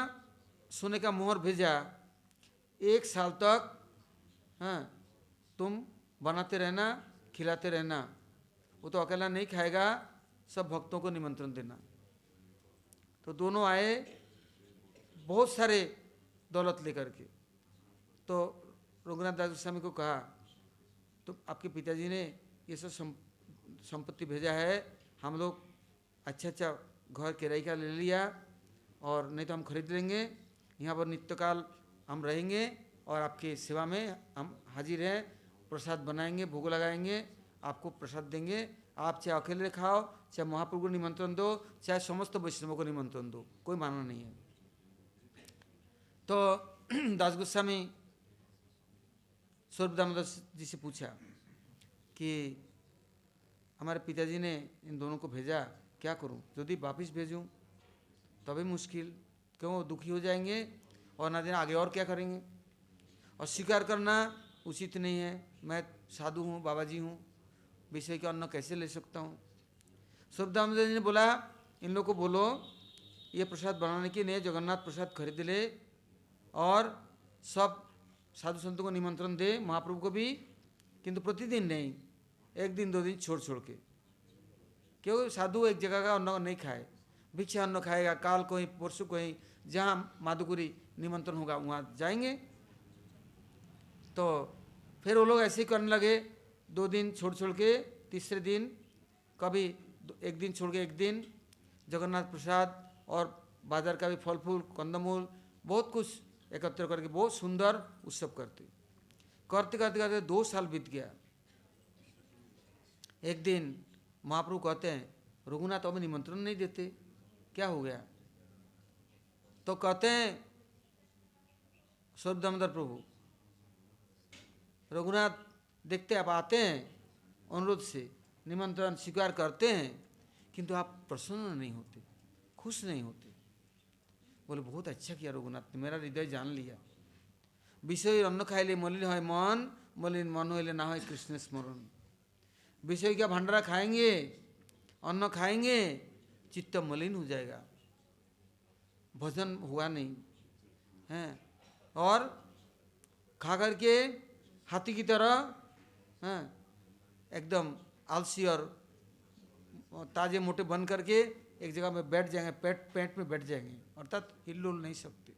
सोने का मोहर भेजा, 1 साल तक हाँ तुम बनाते रहना, खिलाते रहना, वो तो अकेला नहीं खाएगा, सब भक्तों को निमंत्रण देना। तो दोनों आए बहुत सारे दौलत लेकर के। तो रघुनाथ दास गोस्वामी को कहा तो आपके पिताजी ने ये सब संपत्ति भेजा है, हम लोग अच्छा अच्छा घर किराए का ले लिया, और नहीं तो हम खरीद लेंगे, यहाँ पर नित्यकाल हम रहेंगे और आपके सेवा में हम हाजिर हैं, प्रसाद बनाएंगे, भोग लगाएंगे, आपको प्रसाद देंगे, आप चाहे अकेले खाओ, चाहे महाप्रभु को निमंत्रण दो, चाहे समस्त वैष्णवों को निमंत्रण दो, कोई माना नहीं है। तो दास गोस्वामी स्वरूप दामोदर जी से पूछा कि हमारे पिताजी ने इन दोनों को भेजा, क्या करूं? यदि वापिस भेजूं तभी मुश्किल, क्यों दुखी हो जाएंगे और ना दिन आगे और क्या करेंगे। और स्वीकार करना उचित नहीं है, मैं साधु हूँ, बाबा जी हूँ, विषय के अन्न कैसे ले सकता हूँ। स्वरूप दामोदर जी ने बोला इन लोग को बोलो ये प्रसाद बनाने के लिए जगन्नाथ प्रसाद खरीद ले, और सब साधु संतों को निमंत्रण दे, महाप्रभु को भी, किंतु प्रतिदिन नहीं, 1 दिन 2 दिन छोड़ छोड़ के। क्योंकि साधु एक जगह का अन्न नहीं खाए, भिक्षा अन्न खाएगा, काल कोई परसों कोई जहाँ माधुकुरी निमंत्रण होगा वहाँ जाएंगे। तो फिर वो लोग ऐसे ही करने लगे, 2 दिन छोड़ छोड़ के, तीसरे दिन कभी 1 दिन छोड़ के 1 दिन जगन्नाथ प्रसाद और बाजार का भी फल फूल कंदमूल बहुत कुछ एकत्र करके बहुत सुंदर उत्सव करते करते करते करते 2 साल बीत गया। एक दिन महाप्रभु कहते हैं रघुनाथ अब निमंत्रण नहीं देते, क्या हो गया? तो कहते हैं स्वरूप दामोदर प्रभु, रघुनाथ देखते आप आते हैं अनुरोध से, निमंत्रण स्वीकार करते हैं, किंतु आप प्रसन्न नहीं होते, खुश नहीं होते। बोले बहुत अच्छा किया रघुनाथ ने, मेरा हृदय जान लिया। विषय अन्न खाइले मलिन है मन, मलिन मन होइले ना है कृष्ण स्मरण। विषय का भंडारा खाएंगे, अन्न खाएंगे, चित्त मलिन हो जाएगा, भजन हुआ नहीं है, और खा करके हाथी की तरह एकदम आलसी और ताजे मोटे बन करके एक जगह में बैठ जाएंगे, पेट में बैठ जाएंगे, अर्थात हिल नहीं सकते।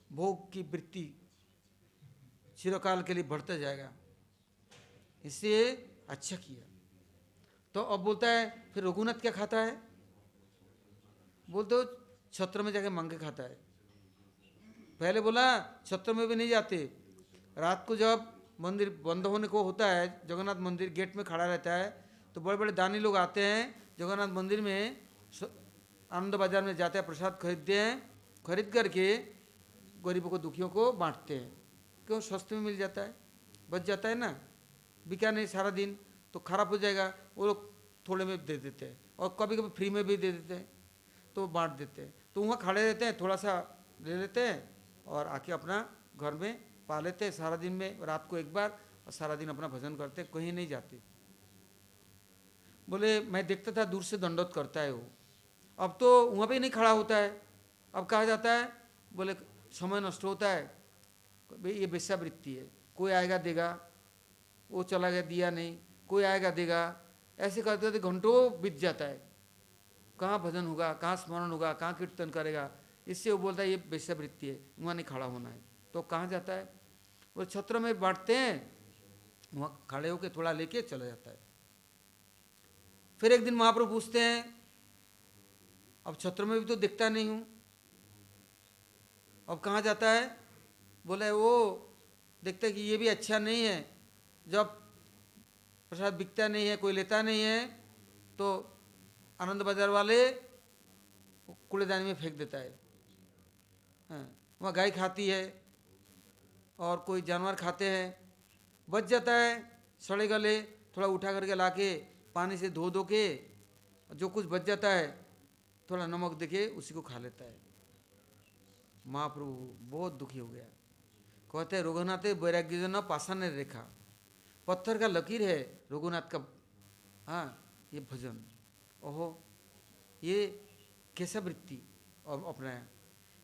भोग की वृत्ति चिरकाल के लिए बढ़ता जाएगा, इसलिए अच्छा किया। तो अब बोलता है फिर रघुनाथ क्या खाता है? बोलते हो छत्र में जाके मांग के खाता है। पहले बोला छत्र में भी नहीं जाते, रात को जब मंदिर बंद होने को होता है, जगन्नाथ मंदिर गेट में खड़ा रहता है, तो बड़े बड़े दानी लोग आते हैं जगन्नाथ मंदिर में, आनंद बाजार में जाते हैं, प्रसाद खरीदते हैं, खरीद करके गरीबों को दुखियों को बांटते हैं। क्यों? सस्ते में मिल जाता है, बच जाता है ना, बिका नहीं सारा दिन तो खराब हो जाएगा, वो लोग थोड़े में दे देते हैं, और कभी कभी फ्री में भी दे देते हैं, तो बांट देते हैं। तो वहाँ खड़े रहते हैं, थोड़ा सा ले लेते हैं और आके अपना घर में पा लेते हैं, सारा दिन में रात को एक बार, और सारा दिन अपना भजन करते, कहीं नहीं जाते। बोले मैं देखता था दूर से दंडोत करता है वो, अब तो वहाँ पे नहीं खड़ा होता है, अब कहा जाता है, बोले समय नष्ट होता है, ये वेश्यावृत्ति है, कोई आएगा देगा, वो चला गया दिया नहीं, कोई आएगा देगा, ऐसे करते करते घंटों बीत जाता है। कहाँ भजन होगा, कहाँ स्मरण होगा, कहाँ कीर्तन करेगा। इससे वो बोलता है ये वेश्यावृत्ति है, वहाँ नहीं खड़ा होना है। तो कहाँ जाता है, वो छत्र में बांटते हैं, वहाँ खड़े होके थोड़ा लेके चला जाता है। फिर एक दिन महाप्रभु पूछते हैं, अब छत्र में भी तो दिखता नहीं हूँ, अब कहाँ जाता है। बोले वो देखते कि ये भी अच्छा नहीं है, जब प्रसाद बिकता नहीं है, कोई लेता नहीं है, तो आनंद बाजार वाले कूड़ेदानी में फेंक देता है। हाँ, वहाँ गाय खाती है और कोई जानवर खाते हैं, बच जाता है, सड़े गले थोड़ा उठा करके लाके पानी से धो के जो कुछ बच जाता है थोड़ा नमक देके उसी को खा लेता है। महाप्रभु बहुत दुखी हो गया, कहते हैं रघुनाथ वैराग्य जन पाषाण रेखा, पत्थर का लकीर है रघुनाथ का। हाँ, ये भजन, ओहो ये कैसा वृत्ति अपनाया।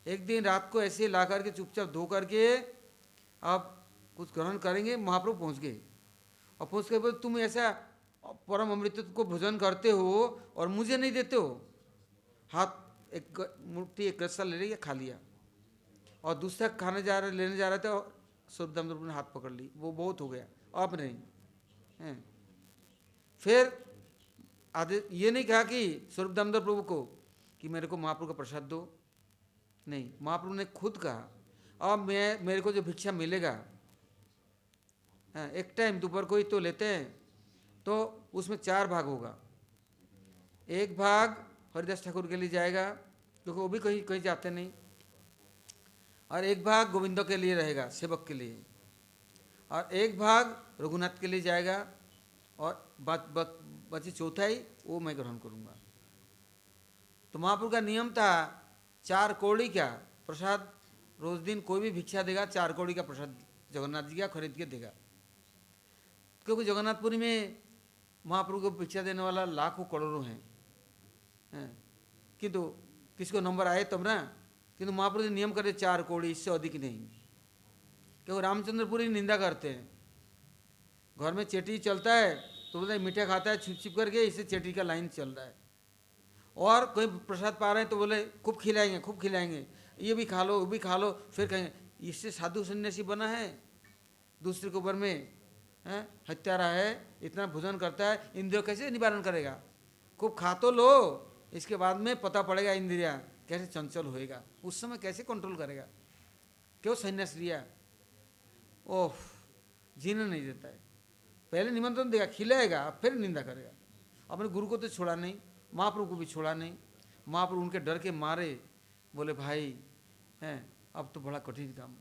एक दिन रात को ऐसे ला करके चुपचाप धो करके आप कुछ ग्रहण करेंगे, महाप्रभु पहुँच गए और पहुँच कर बोले तुम ऐसा परम अमृत को भोजन करते हो और मुझे नहीं देते हो। हाथ एक मुट्ठी एक रस्सा ले लिया, खा लिया, और दूसरा खाने जा रहे लेने जा रहे थे और स्वरूप दामोदर प्रभु ने हाथ पकड़ ली, वो बहुत हो गया, अब नहीं है। फिर आधे ये नहीं कहा कि स्वरूप दामोदर प्रभु को कि मेरे को महाप्रभु का प्रसाद दो, नहीं, महाप्रभु ने खुद कहा अब मेरे को जो भिक्षा मिलेगा, हाँ, एक टाइम दोपहर को ही तो लेते हैं, तो उसमें 4 भाग होगा। एक भाग हरिदास ठाकुर के लिए जाएगा क्योंकि वो भी कहीं कहीं जाते नहीं, और एक भाग गोविंदो के लिए रहेगा, सेवक के लिए, और एक भाग रघुनाथ के लिए जाएगा, और बची चौथाई वो मैं ग्रहण करूँगा। तो महाप्रभु का नियम था 4 कौड़ी का प्रसाद रोज दिन कोई भी भिक्षा देगा 4 कौड़ी का प्रसाद जगन्नाथ जी का खरीद के देगा, क्योंकि जगन्नाथपुरी में महाप्रभु को भिक्षा देने वाला लाखों करोड़ों हैं, किंतु किसको नंबर आए तब ना, किंतु महाप्रभु ने नियम करे 4 कौड़ी, इससे अधिक नहीं, क्योंकि रामचंद्रपुरी निंदा करते हैं। घर में चेटी चलता है तो बोलते हैं मीठा खाता है छिप छिप करके, इससे चेटी का लाइन चल रहा है, और कोई प्रसाद पा रहे हैं तो बोले खूब खिलाएंगे खूब खिलाएंगे, ये भी खा लो वो भी खा लो, फिर कहेंगे इससे साधु सन्यासी बना है, दूसरे के ऊपर में हत्यारा है, इतना भोजन करता है, इंद्रियों कैसे निवारण करेगा। खूब खा तो लो, इसके बाद में पता पड़ेगा इंद्रिया कैसे चंचल होएगा, उस समय कैसे कंट्रोल करेगा, क्यों संन्यास लिया। ओह, जीने नहीं देता है, पहले निमंत्रण देगा, खिलाएगा, फिर निंदा करेगा। अपने गुरु को तो छोड़ा नहीं, महाप्रभु को भी छोड़ा नहीं। महाप्रभु उनके डर के मारे बोले भाई हैं अब तो बड़ा कठिन काम,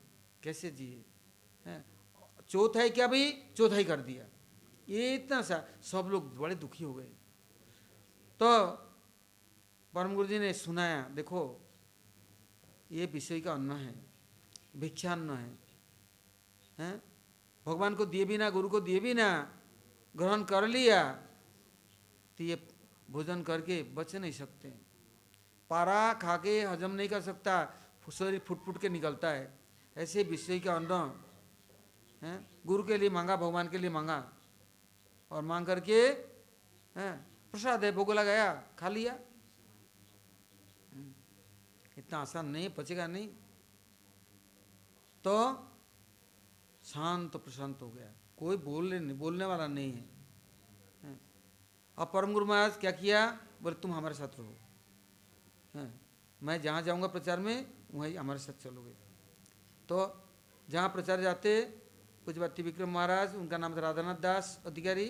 कैसे जिए हैं, चौथाई क्या भी चौथाई कर दिया, ये इतना सा, सब लोग बड़े दुखी हो गए। तो परम गुरु जी ने सुनाया, देखो ये विषय का अन्न है, भिक्षान्न है, हैं भगवान को दिए बिना, गुरु को दिए बिना ग्रहण कर लिया तो ये भोजन करके बच नहीं सकते। पारा खा के हजम नहीं कर सकता, शरीर फुट फुट के निकलता है। ऐसे विषय का अन्न है, गुरु के लिए मांगा, भगवान के लिए मांगा, और मांग करके प्रसाद है भोग लगाया, खा लिया। इतना आसान नहीं, पचेगा नहीं। तो शांत प्रशांत हो गया, कोई बोलने वाला नहीं है। अब परम गुरु महाराज क्या किया, बोले तुम हमारे साथ रहो, मैं जहाँ जाऊँगा प्रचार में वहीं हमारे साथ चलोगे। तो जहाँ प्रचार जाते कुछ बात विक्रम महाराज, उनका नाम था राधानाथ दास अधिकारी,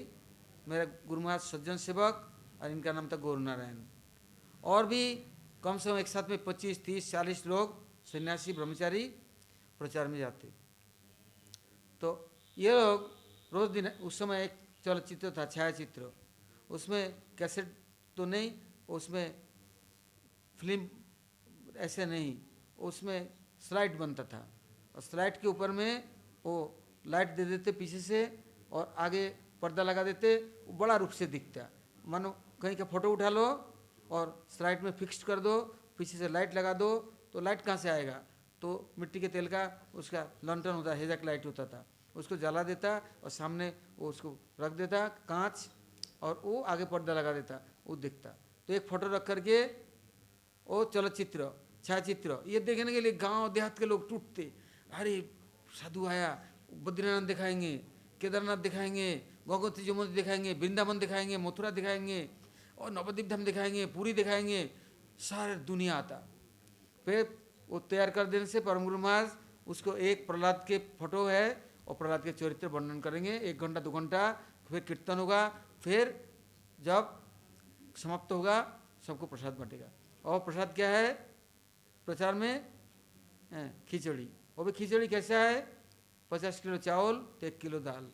मेरा गुरु महाराज सज्जन सेवक, और इनका नाम था गौर नारायण। और भी कम से कम एक साथ में 25, 30, 40 लोग सन्यासी ब्रह्मचारी प्रचार में जाते। तो ये लोग रोज दिन, उस समय एक चलचित्र था छायाचित्र, उसमें कैसेट तो नहीं, उसमें फिल्म ऐसे नहीं, उसमें स्लाइड बनता था, और स्लाइड के ऊपर में वो लाइट दे देते पीछे से, और आगे पर्दा लगा देते, वो बड़ा रूप से दिखता, मानो कहीं का फोटो उठा लो और स्लाइड में फिक्स कर दो, पीछे से लाइट लगा दो, तो लाइट कहाँ से आएगा, तो मिट्टी के तेल का उसका लंटन होता, हेजक लाइट होता था, उसको जला देता और सामने वो उसको रख देता कांच, और वो आगे पर्दा लगा देता, वो दिखता। तो एक फोटो रख करके वो चलचित्र छायाचित्र ये देखने के लिए गांव देहात के लोग टूटते, अरे साधु आया, बद्रीनाथ दिखाएंगे, केदारनाथ दिखाएंगे, गंगोत्री जमुना दिखाएंगे, वृंदावन दिखाएंगे, मथुरा दिखाएंगे और नवद्वीप धाम दिखाएंगे, पूरी दिखाएंगे, सारे दुनिया आता। फिर वो तैयार कर देने से परम गुरु महाराज उसको एक प्रहलाद के फोटो है और प्रहलाद के चरित्र वर्णन करेंगे 1 घंटा 2 घंटा, फिर कीर्तन होगा, फिर जब समाप्त होगा सबको प्रसाद बांटेगा। और प्रसाद क्या है प्रचार में? खिचड़ी। वो भी खिचड़ी कैसा है? 50 किलो चावल तो 1 किलो दाल,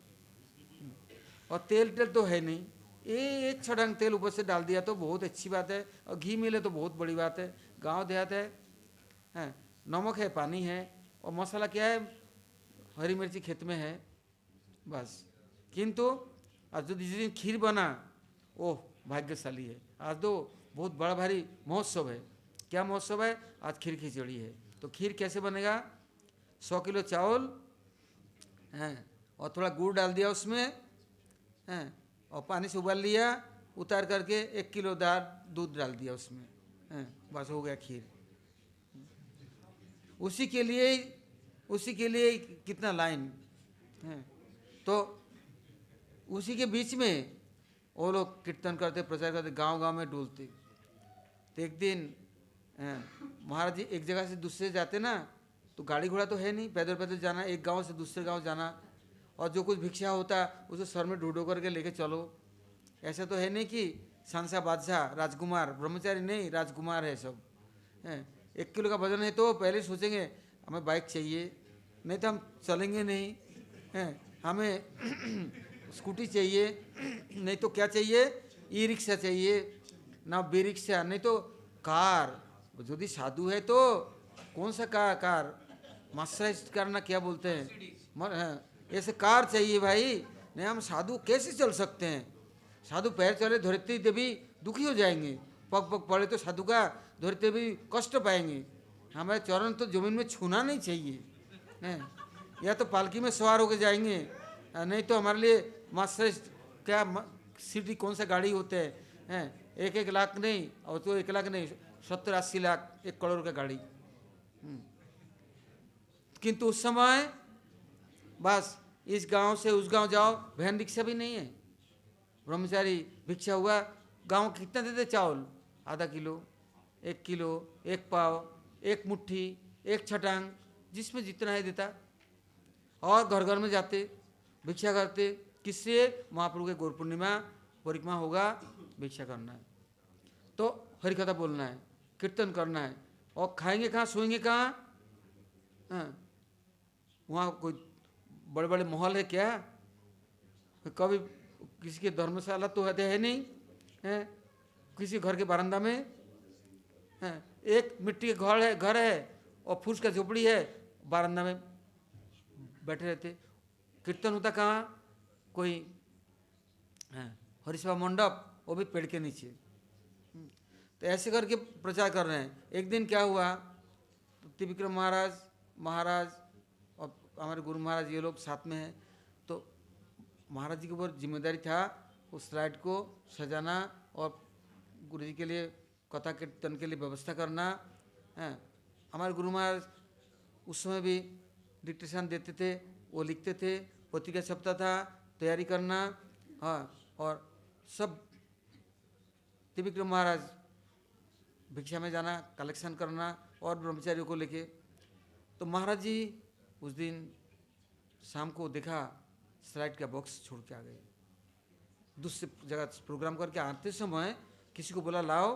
और तेल तो है नहीं, एक छटांग तेल ऊपर से डाल दिया तो बहुत अच्छी बात है, और घी मिले तो बहुत बड़ी बात है। गांव देहात है, नमक है, पानी है, और मसाला क्या है? हरी मिर्ची खेत में है बस। किंतु आज जो जिस दिन खीर बना, ओह भाग्यशाली है। आज तो बहुत बड़ा भारी महोत्सव है। क्या महोत्सव है? आज खीर खिचड़ी है। तो खीर कैसे बनेगा? 100 किलो चावल हैं और थोड़ा गुड़ डाल दिया उसमें हैं, और पानी से उबाल लिया, उतार करके 1 किलो दूध डाल दिया उसमें हैं, बस हो गया खीर। उसी के लिए कितना लाइन है। तो उसी के बीच में वो लोग कीर्तन करते, प्रचार करते, गांव-गांव में डोलते। तो एक दिन महाराज जी एक जगह से दूसरे जाते ना, तो गाड़ी घोड़ा तो है नहीं, पैदल पैदल जाना, एक गांव से दूसरे गांव जाना, और जो कुछ भिक्षा होता उसे सर में ढूंढो करके लेके चलो। ऐसा तो है नहीं कि शानशाह बादशाह राजकुमार, ब्रह्मचारी नहीं, राजकुमार है सब। 1 किलो का वजन है तो पहले सोचेंगे हमें बाइक चाहिए, नहीं तो हम चलेंगे नहीं हैं, हमें स्कूटी चाहिए, नहीं तो क्या चाहिए? ई रिक्शा चाहिए, ना बी रिक्शा, नहीं तो कार। यदि साधु है तो कौन सा कार मर्सिडीज कार ना क्या बोलते हैं, ऐसे कार चाहिए भाई। नहीं हम साधु कैसे चल सकते हैं? साधु पैर चले धरती देवी दुखी हो जाएंगे, पग पग पड़े तो साधु का धरती देवी कष्ट पाएंगे। हमारे चरण तो जमीन में छूना नहीं चाहिए हैं, या तो पालकी में सवार होकर जाएंगे, नहीं तो हमारे लिए मर्सिडीज क्या सिटी कौन सा गाड़ी होते हैं 1-1 लाख नहीं, और तो 1 लाख नहीं, 70-80 लाख, 1 करोड़ का गाड़ी। किंतु उस समय बस इस गांव से उस गांव जाओ, वैन रिक्शा भी नहीं है। ब्रह्मचारी भिक्षा हुआ, गांव कितना देते चावल? आधा किलो, 1 किलो, 1 पाव, 1 मुट्ठी, 1 छटांग, जिसमें जितना है देता। और घर घर में जाते भिक्षा करते, किससे? महाप्रभु के गौर पूर्णिमा परिक्रमा होगा, भिक्षा करना है, तो हरिकथा बोलना है, कीर्तन करना है, और खाएंगे कहाँ, सोएंगे कहाँ? वहाँ कोई बड़े बड़े महल है क्या? कभी किसी के धर्मशाला तो है नहीं है, किसी घर के बरामदा में है, एक मिट्टी के घर है और फूस का झोपड़ी है, बरामदा में बैठे रहते। कीर्तन होता कहाँ? कोई हरिसभा मंडप, वो भी पेड़ के नीचे। तो ऐसे करके प्रचार कर रहे हैं। एक दिन क्या हुआ, तो त्रिविक्रम महाराज और हमारे गुरु महाराज ये लोग साथ में हैं, तो महाराज जी के ऊपर जिम्मेदारी था उस स्लाइड को सजाना और गुरु जी के लिए कथा कीर्तन के लिए व्यवस्था करना है। हमारे गुरु महाराज उस समय भी डिक्टेशन देते थे, वो लिखते थे, पत्रिका छपता था, तैयारी करना, हाँ, और सब त्रिविक्रम महाराज भिक्षा में जाना, कलेक्शन करना और ब्रह्मचारियों को लेके। तो महाराज जी उस दिन शाम को देखा स्लाइड का बॉक्स छोड़ के आ गए। दूसरे जगह प्रोग्राम करके आते समय किसी को बोला लाओ,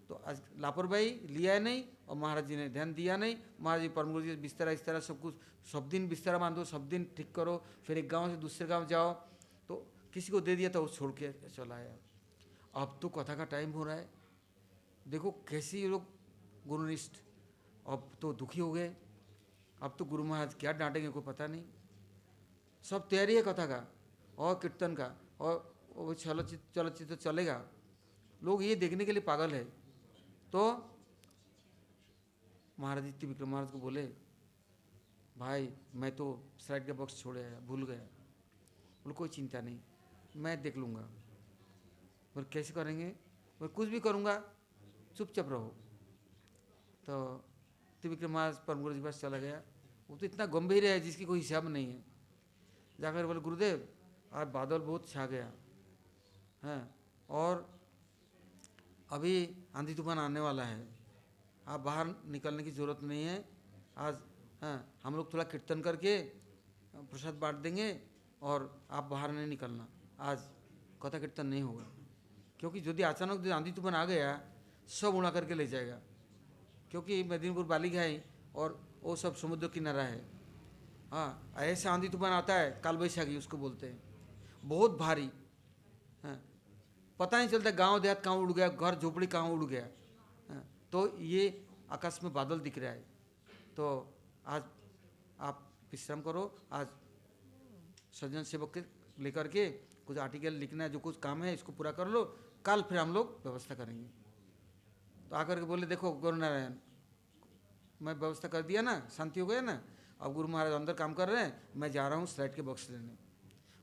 तो आज लापरवाही लिया नहीं, और महाराज जी ने ध्यान दिया नहीं। महाराज जी परम गुरु जी बिस्तरा इस तरह सब कुछ, सब दिन बिस्तरा बांधो, सब दिन ठीक करो, फिर एक गांव से दूसरे गांव जाओ, तो किसी को दे दिया तो वो छोड़ के चला आया। अब तो कथा का टाइम हो रहा है, देखो कैसे ये लोग गुरुनिष्ठ, अब तो दुखी हो गए। अब तो गुरु महाराज क्या डांटेंगे कोई पता नहीं। सब तैयारी है कथा का और कीर्तन का, और वो चलचित्र चलेगा, लोग ये देखने के लिए पागल है। तो महाराज जी त्रिविक्रम महाराज को बोले, भाई मैं तो स्लाइड का बॉक्स छोड़ आया, भूल गया। बोले कोई चिंता नहीं, मैं देख लूँगा। बोले कैसे करेंगे? और कुछ भी करूँगा चुपचाप रहो। तो त्रिविक्रम महाराज परम गुरु जी के पास चला गया। वो तो इतना गंभीर है जिसकी कोई हिसाब नहीं है। जाकर बोले गुरुदेव आज बादल बहुत छा गया है और अभी आंधी तूफान आने वाला है, आप बाहर निकलने की ज़रूरत नहीं है। आज हम लोग थोड़ा कीर्तन करके प्रसाद बांट देंगे और आप बाहर नहीं निकलना, आज कथा कीर्तन नहीं होगा, क्योंकि यदि अचानक जो आंधी तूफान आ गया सब उड़ा करके ले जाएगा। क्योंकि मेदिनीपुर बालीघाई और वो सब समुद्र किनारा है। हाँ, ऐसे आंधी तूफान आता है, काल बैसाखी उसको बोलते हैं, बहुत भारी। हाँ, पता नहीं चलता गांव देहात कहाँ उड़ गया, घर झोपड़ी कहाँ उड़ गया। हाँ, तो ये आकाश में बादल दिख रहा है। तो आज आप विश्राम करो, आज सज्जन सेवक के लेकर के कुछ आर्टिकल लिखना है, जो कुछ काम है इसको पूरा कर लो, कल फिर हम लोग व्यवस्था करेंगे। तो आकर के बोले देखो गुरु नारायण, मैं व्यवस्था कर दिया ना, शांति हो गया ना, अब गुरु महाराज अंदर काम कर रहे हैं, मैं जा रहा हूँ स्लाइड के बॉक्स लेने।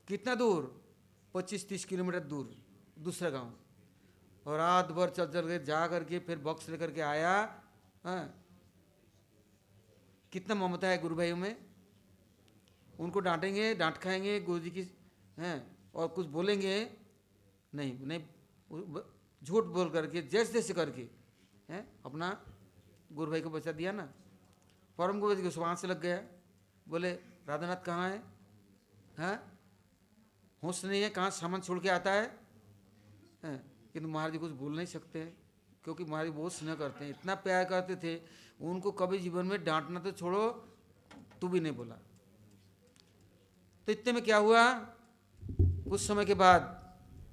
कितना दूर? 25-30 किलोमीटर दूर दूसरा गांव। और रात भर चल चल के जा करके फिर बॉक्स लेकर के आया। हाँ, कितना ममता है गुरु भाइयों में। उनको डांटेंगे, डांट खाएंगे गुरु जी की हैं, और कुछ बोलेंगे नहीं नहीं, झूठ बोल करके जैसे जैसे करके हैं अपना गुरु भाई को बचा दिया ना। परम गुरु जी को सुबह से लग गया, बोले राधानाथ कहाँ है? हाँ, होश नहीं है, कहाँ सामान छोड़ के आता है? किंतु महाराज जी कुछ बोल नहीं सकते, क्योंकि महाराज जी बहुत स्नेह करते हैं, इतना प्यार करते थे, उनको कभी जीवन में डांटना तो छोड़ो, तू भी नहीं बोला। तो इतने में क्या हुआ, कुछ समय के बाद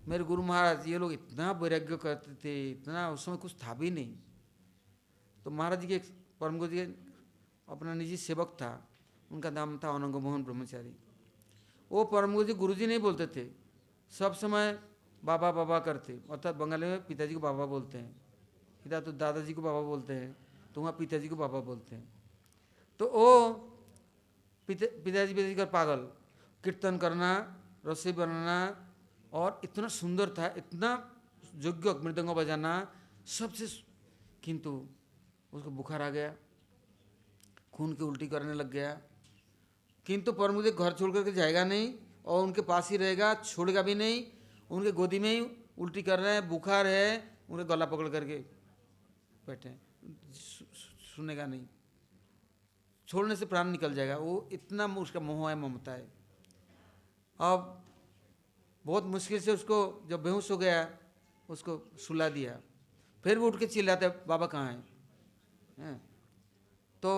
मेरे गुरु महाराज ये लोग इतना वैराग्य करते थे, इतना, उस समय कुछ था भी नहीं। तो महाराज जी के परम गुरु जी के अपना निजी सेवक था, उनका नाम था अनंग मोहन ब्रह्मचारी। वो परम गुरु जी नहीं बोलते थे, सब समय बाबा बाबा करते, अर्थात बंगाली में पिताजी को बाबा बोलते हैं, इधर तो दादाजी को बाबा बोलते हैं, तो वहाँ पिताजी को बाबा बोलते हैं। तो वो पिताजी का पागल, कीर्तन करना, रसोई बनाना, और इतना सुंदर था, इतना योग्य मृदंग बजाना सबसे, किंतु उसको बुखार आ गया, खून की उल्टी करने लग गया। किंतु पर मुझे घर छोड़ करके जाएगा नहीं और उनके पास ही रहेगा, छोड़ेगा भी नहीं। उनके गोदी में ही उल्टी कर रहे हैं, बुखार है, उनके गला पकड़ करके बैठे, सुनेगा नहीं, छोड़ने से प्राण निकल जाएगा। वो इतना उसका मोह है, ममता है। अब बहुत मुश्किल से उसको जब बेहोश हो गया, उसको सुला दिया, फिर वो उठ के चिल्लाते बाबा कहाँ हैं? तो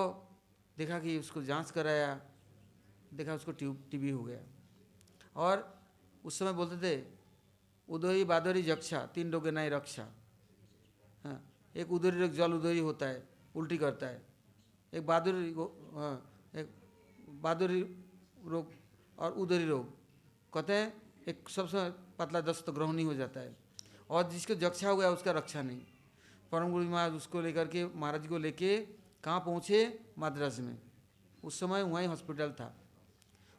देखा कि उसको जांच कराया, देखा उसको टीबी हो गया। और उस समय बोलते थे उदयी बादरी जक्षा, 3 रोगे नहीं रक्षा। हाँ, एक उदरी रोग, जल उदयी होता है, उल्टी करता है। एक बहादुरी, हाँ, एक बहादुरी रोग और उदरी रोग, कहते हैं एक सबसे पतला दस्त ग्रहणी हो जाता है, और जिसको जक्षा हो गया उसका रक्षा नहीं। परम गुरु महाराज उसको लेकर के, महाराज जी को लेके कहाँ पहुँचे? मद्रास में। उस समय वहीं हॉस्पिटल था,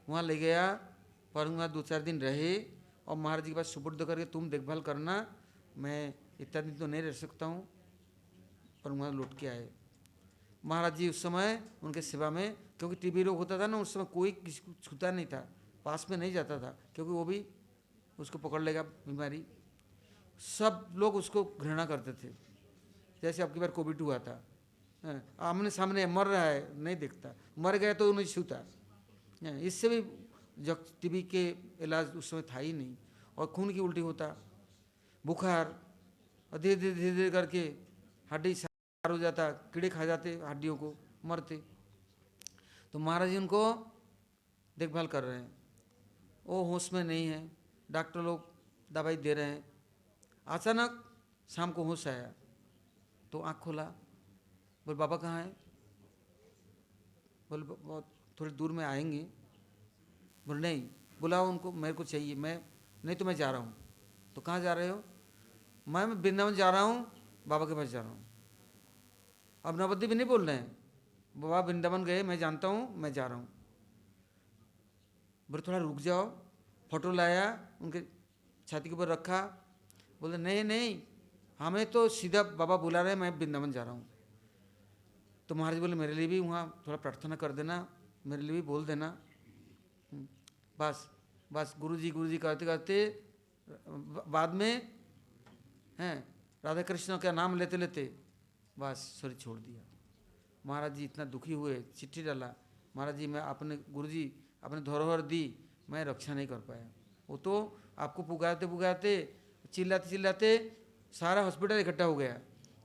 वहाँ ले गया। परम महाराज 2-4 दिन रहे और महाराज जी के पास सुपुर्द करके तुम देखभाल करना, मैं इतना दिन तो नहीं रह सकता हूँ। परम महाराज लौट के आए। महाराज जी उस समय उनके सेवा में, क्योंकि टीबी रोग होता था ना, उस समय कोई किसी को छूता नहीं था, पास में नहीं जाता था, क्योंकि वो भी उसको पकड़ लेगा बीमारी। सब लोग उसको घृणा करते थे। जैसे अब की बार कोविड हुआ था, आमने सामने मर रहा है, नहीं देखता, मर गया तो नहीं छूता। इससे भी टीबी के इलाज उस समय था ही नहीं, और खून की उल्टी होता, बुखार, और धीरे धीरे धीरे धीरे करके हड्डी सार हो जाता, कीड़े खा जाते हड्डियों को, मरते। तो महाराज जी उनको देखभाल कर रहे हैं, वो होश में नहीं है, डॉक्टर लोग दवाई दे रहे हैं। अचानक शाम को होश आया, तो आँख खोला, बोले बाबा कहाँ हैं? बोले बहुत थोड़ी दूर में आएंगे। बोले नहीं, बुलाओ उनको, मेरे को चाहिए, मैं नहीं तो मैं जा रहा हूँ। तो कहाँ जा रहे हो? मैं वृंदावन जा रहा हूँ, बाबा के पास जा रहा हूँ। अब नवद्वीप भी नहीं बोल रहे हैं, बाबा वृंदावन गए, मैं जानता हूँ, मैं जा रहा हूँ। बोले थोड़ा रुक जाओ। फोटो लाया, उनके छाती के ऊपर रखा, बोले नहीं नहीं, हमें तो सीधा बाबा बुला रहे हैं, मैं वृंदावन जा रहा हूँ। तो महाराज बोले मेरे लिए भी वहाँ थोड़ा प्रार्थना कर देना, मेरे लिए भी बोल देना। बस बस गुरुजी करते करते बाद में हैं राधा कृष्ण का नाम लेते लेते बस शरीर छोड़ दिया। महाराज जी इतना दुखी हुए, चिट्ठी डाला, महाराज जी मैं अपने गुरुजी अपने धरोहर दी, मैं रक्षा नहीं कर पाया। वो तो आपको पुकारते पुकारते चिल्लाते चिल्लाते सारा हॉस्पिटल इकट्ठा हो गया,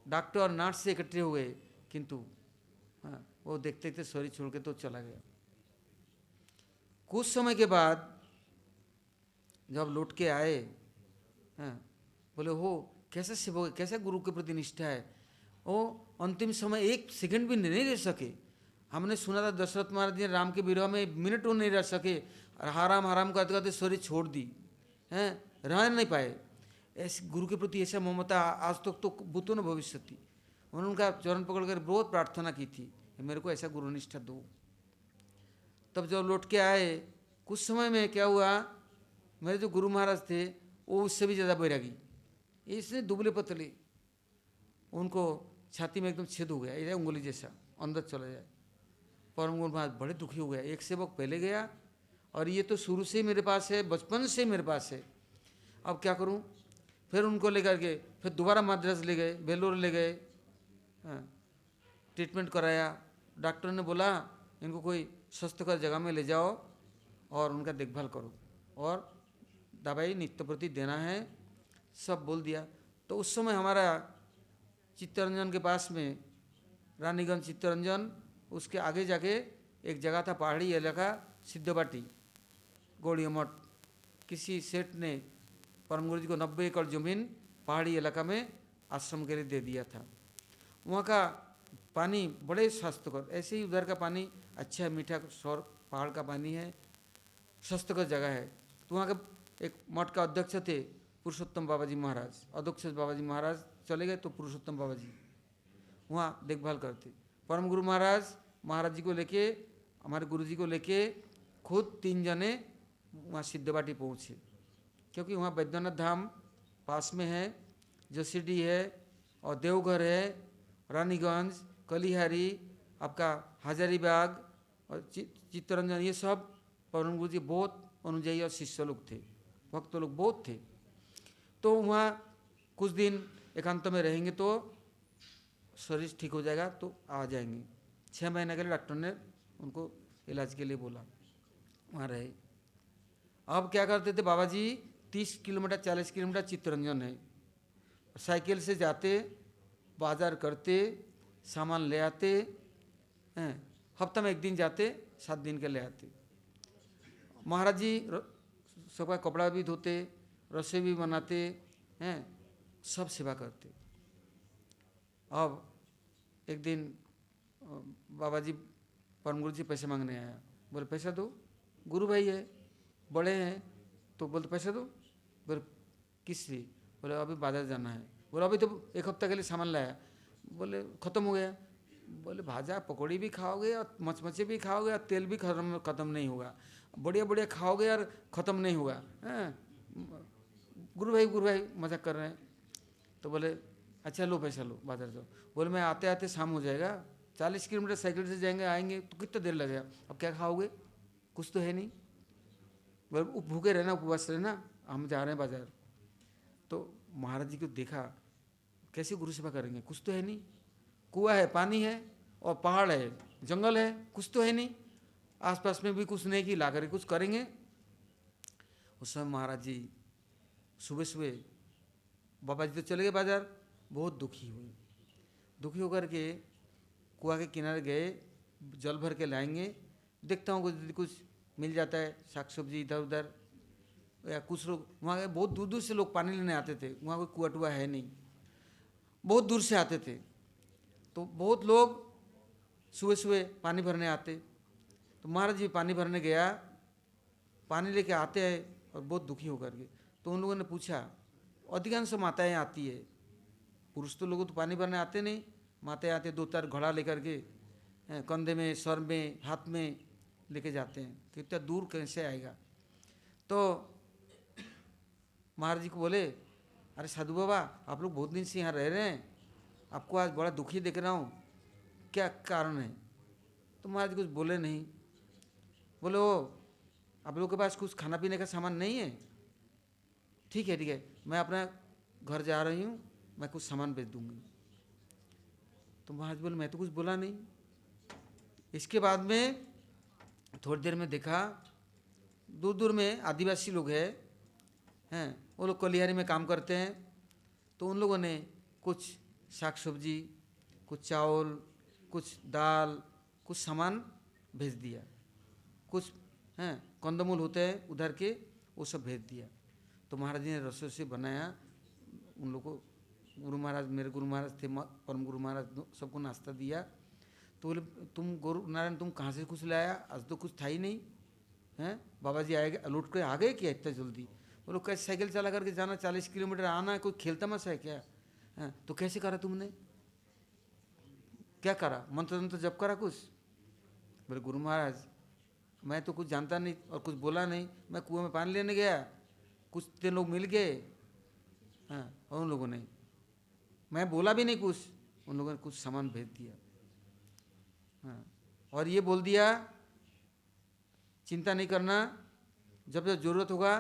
डॉक्टर और नर्स से इकट्ठे हो गए, किंतु हाँ वो देखते देखते शरीर छोड़ के तो चला गया। कुछ समय के बाद जब लौट के आए, हाँ बोले हो कैसा सेवक, कैसा गुरु के प्रति निष्ठा है। वो अंतिम समय एक सेकंड भी नहीं रह सके। हमने सुना था दशरथ महाराज जी राम के विरह में मिनट वो नहीं रह सके, हराम हराम करते करते शरीर छोड़ दी, हैं रह नहीं पाए। ऐसे गुरु के प्रति ऐसा ममता आज तक तो भूतो न भविष्य थी। उन्होंने उनका चरण पकड़ कर बहुत प्रार्थना की थी, मेरे को ऐसा गुरु निष्ठा दो। तब जब लौट के आए कुछ समय में क्या हुआ, मेरे जो गुरु महाराज थे वो उससे भी ज़्यादा बैरागी, इसने दुबले पतले, उनको छाती में एकदम छेद हो गया, ये उंगली जैसा अंदर चला जाए। परम गुरु महाराज बड़े दुखी हो गया। एक सेवक पहले गया और ये तो शुरू से मेरे पास है, बचपन से मेरे पास है, अब क्या करूं। फिर उनको लेकर के फिर दोबारा मद्रास ले गए, बेलोर ले गए, ट्रीटमेंट कराया। डॉक्टर ने बोला इनको कोई स्वास्थ्यकर जगह में ले जाओ और उनका देखभाल करो और दवाई नित्य प्रति देना है, सब बोल दिया। तो उस समय हमारा चित्तरंजन के पास में रानीगंज चित्तरंजन, उसके आगे जाके एक जगह था पहाड़ी इलाका सिद्धबाटी गौड़िया मठ, किसी सेठ ने परम गुरु जी को 90 एकड़ जमीन पहाड़ी इलाका में आश्रम के लिए दे दिया था। वहाँ का पानी बड़े स्वास्थ्यकर, ऐसे ही उधर का पानी अच्छा है, मीठा सौर पहाड़ का पानी है, स्वास्थ्यकर जगह है। तो वहाँ का एक मठ का अध्यक्ष थे पुरुषोत्तम बाबा जी महाराज, अध्यक्ष बाबा जी महाराज चले गए तो पुरुषोत्तम बाबा जी वहाँ देखभाल करते। परम गुरु महाराज जी को लेके, हमारे गुरु जी को लेके खुद 3 जने वहाँ सिद्धबाटी पहुँचे, क्योंकि वहाँ बैद्यनाथ धाम पास में है, जसीडी है और देवघर है, रानीगंज, कलिहारी, आपका हजारीबाग और चित्तरंजन, ये सब परम गुरु जी बहुत अनुयायी और शिष्य लोग थे, भक्त लोग बहुत थे। तो वहाँ कुछ दिन एकांत में रहेंगे तो शरीर ठीक हो जाएगा, तो आ जाएंगे। 6 महीने के लिए डॉक्टर ने उनको इलाज के लिए बोला, वहाँ रहे। अब क्या करते थे बाबा जी, 30 किलोमीटर 40 किलोमीटर चित्तरंजन है, साइकिल से जाते, बाजार करते, सामान ले आते हैं, हफ्ता में 1 दिन जाते, 7 दिन के ले आते। महाराज जी सबका कपड़ा भी धोते, रसोई भी बनाते हैं, सब सेवा करते। अब एक दिन बाबा जी परम गुरु जी पैसे मांगने आया, बोले पैसा दो, गुरु भाई है, बड़े हैं, तो बोलते पैसा दो। बोले किस लिए, बोले अभी बाजार जाना है। बोले अभी तो 1 हफ्ता के लिए सामान लाया, बोले ख़त्म हो गया। बोले भाजा पकौड़ी भी खाओगे और मचमचे भी खाओगे और तेल भी ख़त्म नहीं होगा, बढ़िया बढ़िया खाओगे और ख़त्म नहीं होगा। गुरु भाई मजाक कर रहे हैं। तो बोले अच्छा लो पैसा लो, बाजार जाओ। बोले मैं आते आते शाम हो जाएगा, 40 किलोमीटर साइकिल से जाएंगे आएंगे तो कितना देर लगेगा, अब क्या खाओगे, कुछ तो है नहीं। बोले भूखे रहना, उपवास रहना, हम जा रहे हैं बाजार। तो महाराज जी को देखा कैसे गुरु सेवा करेंगे, कुछ तो है नहीं, कुआं है, पानी है और पहाड़ है, जंगल है, कुछ तो है नहीं, आसपास में भी कुछ नहीं कि ला कर कुछ करेंगे। उस समय महाराज जी सुबह सुबह बाबा जी तो चले गए बाजार, बहुत दुखी हुए। दुखी होकर के कुआं के किनारे गए, जल भर के लाएंगे, देखता हूँ कुछ मिल जाता है, साग सब्जी इधर उधर, या कुछ लोग वहाँ के बहुत दूर दूर से लोग पानी लेने आते थे, वहाँ कोई कुआं टुआ है नहीं, बहुत दूर से आते थे। तो बहुत लोग सुबह सुबह पानी भरने आते। तो महाराज जी पानी भरने गया, पानी लेके आते हैं और बहुत दुखी होकर के। तो उन लोगों ने पूछा, अधिकांश माताएं आती है, पुरुष तो लोग तो पानी भरने आते नहीं, माताएं आते 2-4 घड़ा लेकर के, कंधे में, सर में, हाथ में लेके जाते हैं, कितना दूर कैसे आएगा। तो महाराज जी को बोले अरे साधु बाबा, आप लोग बहुत दिन से यहाँ रह रहे हैं, आपको आज बड़ा दुखी देख रहा हूँ, क्या कारण है? तो महाराज कुछ बोले नहीं। बोले ओ, आप लोगों के पास कुछ खाना पीने का सामान नहीं है? ठीक है ठीक है, मैं अपना घर जा रही हूँ, मैं कुछ सामान भेज दूंगी। तो महाराज बोले मैं तो कुछ बोला नहीं। इसके बाद में थोड़ी देर में देखा, दूर दूर में आदिवासी लोग हैं, वो लोग कलिहारी में काम करते हैं। तो उन लोगों ने कुछ साग सब्जी, कुछ चावल, कुछ दाल, कुछ सामान भेज दिया। कुछ हैं कंदमूल होते हैं उधर के, वो सब भेज दिया। तो महाराज जी ने रसोई से बनाया उन लोगों को। गुरु महाराज, मेरे गुरु महाराज थे, परम गुरु महाराज, सबको नाश्ता दिया। तो बोले तुम गुरु नारायण, तुम कहाँ से कुछ लाया? आज तो कुछ था ही नहीं। हैं बाबा जी आए, लौट के आ गए क्या इतना जल्दी? बोलो कैसे साइकिल चला करके जाना, 40 किलोमीटर आना है, कोई खेल तमाशा है क्या? हैं तो कैसे करा तुमने? क्या करा? मंत्र तंत्र जप करा कुछ? बोले गुरु महाराज मैं तो कुछ जानता नहीं और कुछ बोला नहीं, मैं कुएं में पानी लेने गया, कुछ 3 लोग मिल गए, हाँ, और उन लोगों ने, मैं बोला भी नहीं कुछ, उन लोगों ने कुछ सामान भेज दिया। हाँ, और ये बोल दिया चिंता नहीं करना, जब जब जरूरत होगा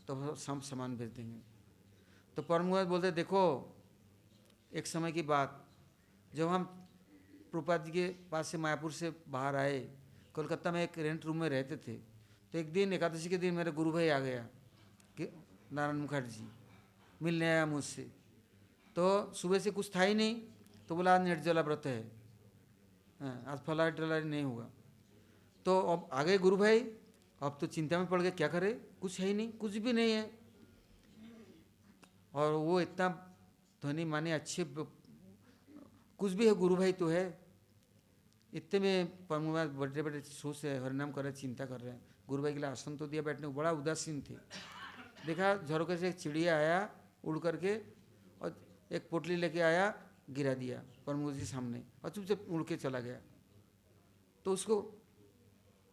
तो हम सामान भेज देंगे। तो परम गुरुनाथ बोलते देखो, एक समय की बात, जब हम प्रभुपाद जी के पास से मायापुर से बाहर आए, कोलकाता में एक रेंट रूम में रहते थे। तो एक दिन एकादशी के दिन मेरे गुरु भाई आ गया कि नारायण मुखर्जी मिलने आया मुझसे। तो सुबह से कुछ था ही नहीं, तो बोला आज निर्जला व्रत है, आज फलाहारी टलाहारी नहीं होगा। तो अब आ गए गुरु भाई, अब तो चिंता में पड़ गए, क्या करे, कुछ है ही नहीं, कुछ भी नहीं है। और वो इतना धनी माने अच्छे, कुछ भी है, गुरु भाई तो है। इतने में परमुआ बड़े बड़े सोच से हरिनाम कर रहे, चिंता कर रहे हैं। गुरु भाई के लिए आसन तो दिया बैठने को, बड़ा उदासीन थे। देखा झरोके से एक चिड़िया आया उड़ करके, और एक पोटली लेके आया, गिरा दिया परमुआ जी सामने, और चुपचाप उड़ के चला गया। तो उसको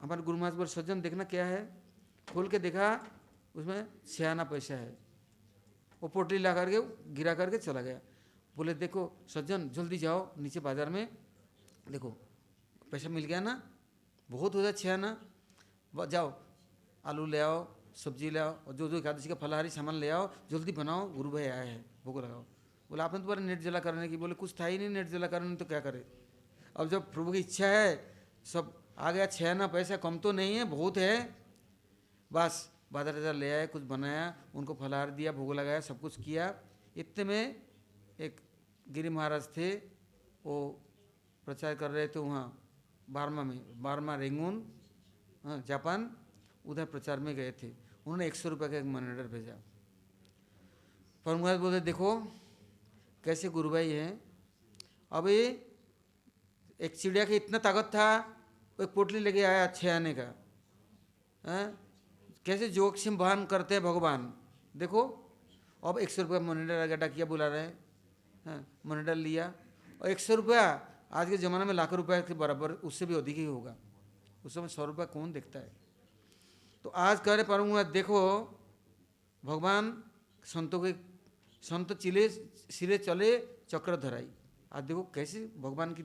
हमारे गुरु महाराज बोले सज्जन देखना क्या है। खोल के देखा, उसमें 6 आना पैसा है। वो पोटली ला करके गिरा करके चला गया। बोले देखो सज्जन जल्दी जाओ नीचे बाजार में, देखो पैसा मिल गया ना, बहुत हो जाए 6 आना, जाओ आलू ले आओ, सब्जी ले आओ, और जो जो एकादशी का फलाहारी सामान ले आओ, जल्दी बनाओ, गुरु भाई आए हैं, भोग लगाओ। बोले आपने तुम्हारे नेट जला करने की? बोले कुछ था ही नहीं नेट जला करने, तो क्या करे। अब जब प्रभु की इच्छा है, सब आ गया, 6 आना पैसा कम तो नहीं है, बहुत है। बस 12,000 ले आए, कुछ बनाया, उनको फलाहार दिया, भोग लगाया, सब कुछ किया। इतने में एक गिरी महाराज थे, वो प्रचार कर रहे थे वहाँ बार्मा में, बार्मा रेंगून, हाँ जापान, उधर प्रचार में गए थे। उन्होंने 100 रुपये का एक मनी ऑर्डर भेजा। परम महाराज बोलते देखो कैसे गुरु भाई हैं। अभी एक चिड़िया की इतना ताकत था, एक पोटली लेके आया 6 आने का, कैसे जोखिम बहन करते हैं भगवान, देखो। अब 100 रुपया मॉनिटर अगेटा किया, बुला रहे हैं, मॉनिटर लिया, और 100 रुपया आज के ज़माने में लाखों रुपए के बराबर, उससे भी अधिक ही होगा। उस समय 100 रुपया कौन देखता है। तो आज कह रहे परम देखो भगवान संतों के, संत चिले सिरे चले चक्र धराई। आज देखो कैसे भगवान की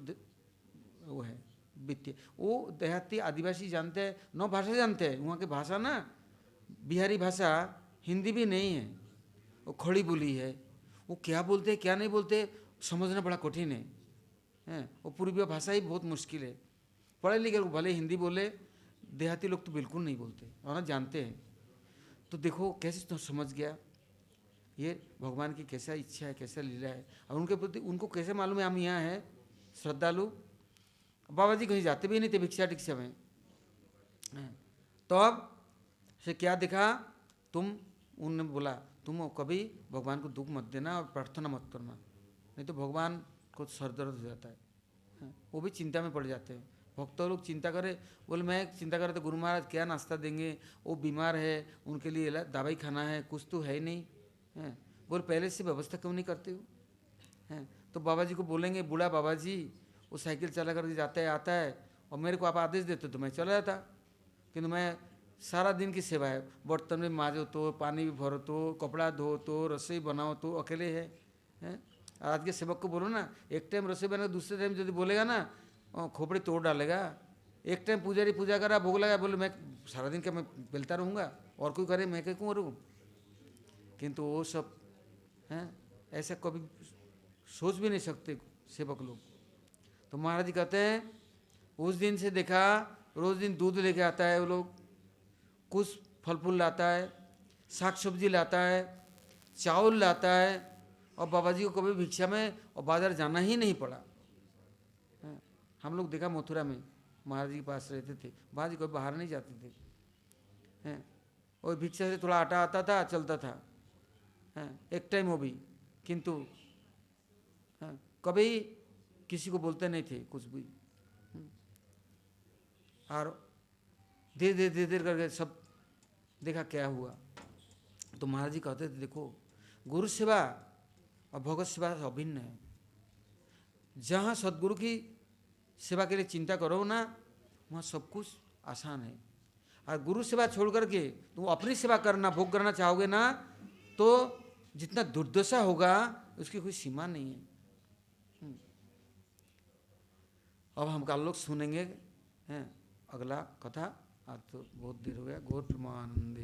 वो है वित्तीय। वो देहाती आदिवासी जानते हैं, 9 भाषा जानते हैं। वहाँ की भाषा ना बिहारी भाषा, हिंदी भी नहीं है, वो खड़ी बोली है। वो क्या बोलते हैं क्या नहीं बोलते समझना बड़ा कठिन है। वो पूर्वीय भाषा ही बहुत मुश्किल है। पढ़े लिखे लोग भले हिंदी बोले, देहाती लोग तो बिल्कुल नहीं बोलते और ना जानते हैं। तो देखो कैसे तो समझ गया ये भगवान की कैसा इच्छा है, कैसा लीला है। और उनके प्रति उनको कैसे मालूम है हम यहाँ हैं श्रद्धालु। बाबा जी कहीं जाते भी नहीं थे भिक्षा टिक्षा में। तो अब से क्या दिखा, तुम, उनने बोला तुम कभी भगवान को दुख मत देना और प्रार्थना मत करना, नहीं तो भगवान को सर दर्द हो जाता है। वो भी चिंता में पड़ जाते हैं। भक्त लोग चिंता करे, बोले मैं चिंता करे तो गुरु महाराज क्या नाश्ता देंगे, वो बीमार है, उनके लिए दवाई खाना है, कुछ तो है ही नहीं है। बोले पहले से व्यवस्था क्यों नहीं करते हो हैं। तो बाबा जी को बोलेंगे, बूढ़ा बाबा जी वो साइकिल चला करके जाता है आता है, और मेरे को आप आदेश देते तो मैं चला जाता, किंतु मैं सारा दिन की सेवा है। बर्तन में मांजो तो, पानी भी भरो तो, कपड़ा धो तो, रसोई बनाओ तो, अकेले हैं। आज के सेवक को बोलो ना, एक टाइम रसोई बना, दूसरे टाइम यदि बोलेगा ना खोपड़ी तोड़ डालेगा। एक टाइम पुजारी पूजा करा, भोग लगा, बोले मैं सारा दिन क्या मैं बेलता रहूँगा, और कोई करे मैं क्या करूँ। किंतु वो सब हैं, ऐसा कभी सोच भी नहीं सकते सेवक लोग। तो महाराज जी कहते हैं उस दिन से देखा, रोज दिन दूध लेके आता है वो लोग, कुछ फल फूल लाता है, साग सब्जी लाता है, चावल लाता है, और बाबा जी को कभी भिक्षा में और बाजार जाना ही नहीं पड़ा। हम लोग देखा मथुरा में महाराज जी के पास रहते थे, बाबा जी कभी बाहर नहीं जाते थे हैं। और भिक्षा से थोड़ा आटा आता था, चलता था हैं, एक टाइम वो भी, किंतु कभी किसी को बोलते नहीं थे कुछ भी। और धीरे धीरे करके सब देखा क्या हुआ। तो महाराज जी कहते थे देखो गुरु सेवा और भगवत सेवा अभिन्न है। जहाँ सदगुरु की सेवा के लिए चिंता करो ना, वहाँ सब कुछ आसान है। और गुरु सेवा छोड़ करके तुम अपनी सेवा करना, भोग करना चाहोगे ना, तो जितना दुर्दशा होगा उसकी कोई सीमा नहीं है। अब हम कल लोग सुनेंगे हैं अगला कथा। आज तो बहुत देर हो गया। गौर प्रेमानंदे।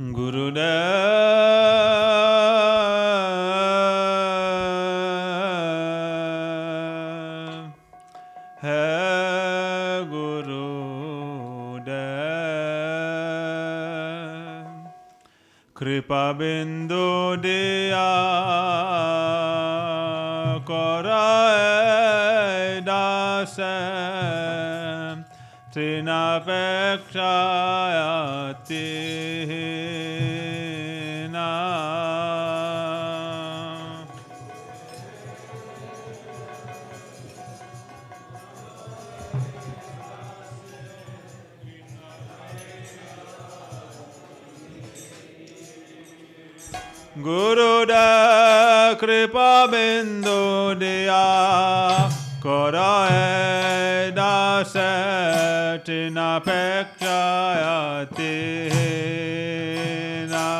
गुरुदेव है गुरुदेव कृपा बिंदु दिया कराए दास त्रिनापेक्षायति Gurudev kripa bindu diya karaye dase tina pekshayati na.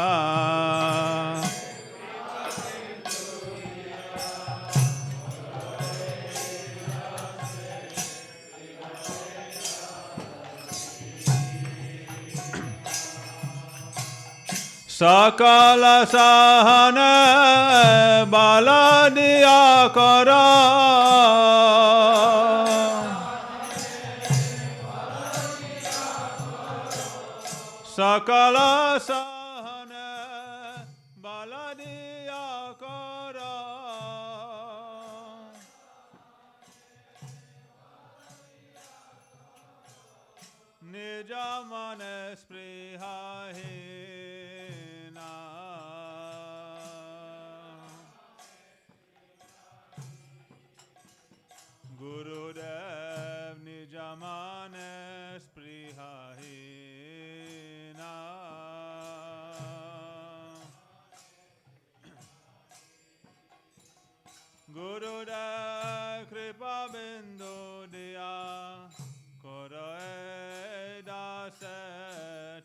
Sakala sahana bala diya kara Sakala sahana bala diya kara Nija mane spriha Gurudev nijamane sprihahina Gurudev kripa bindu diya karaye dase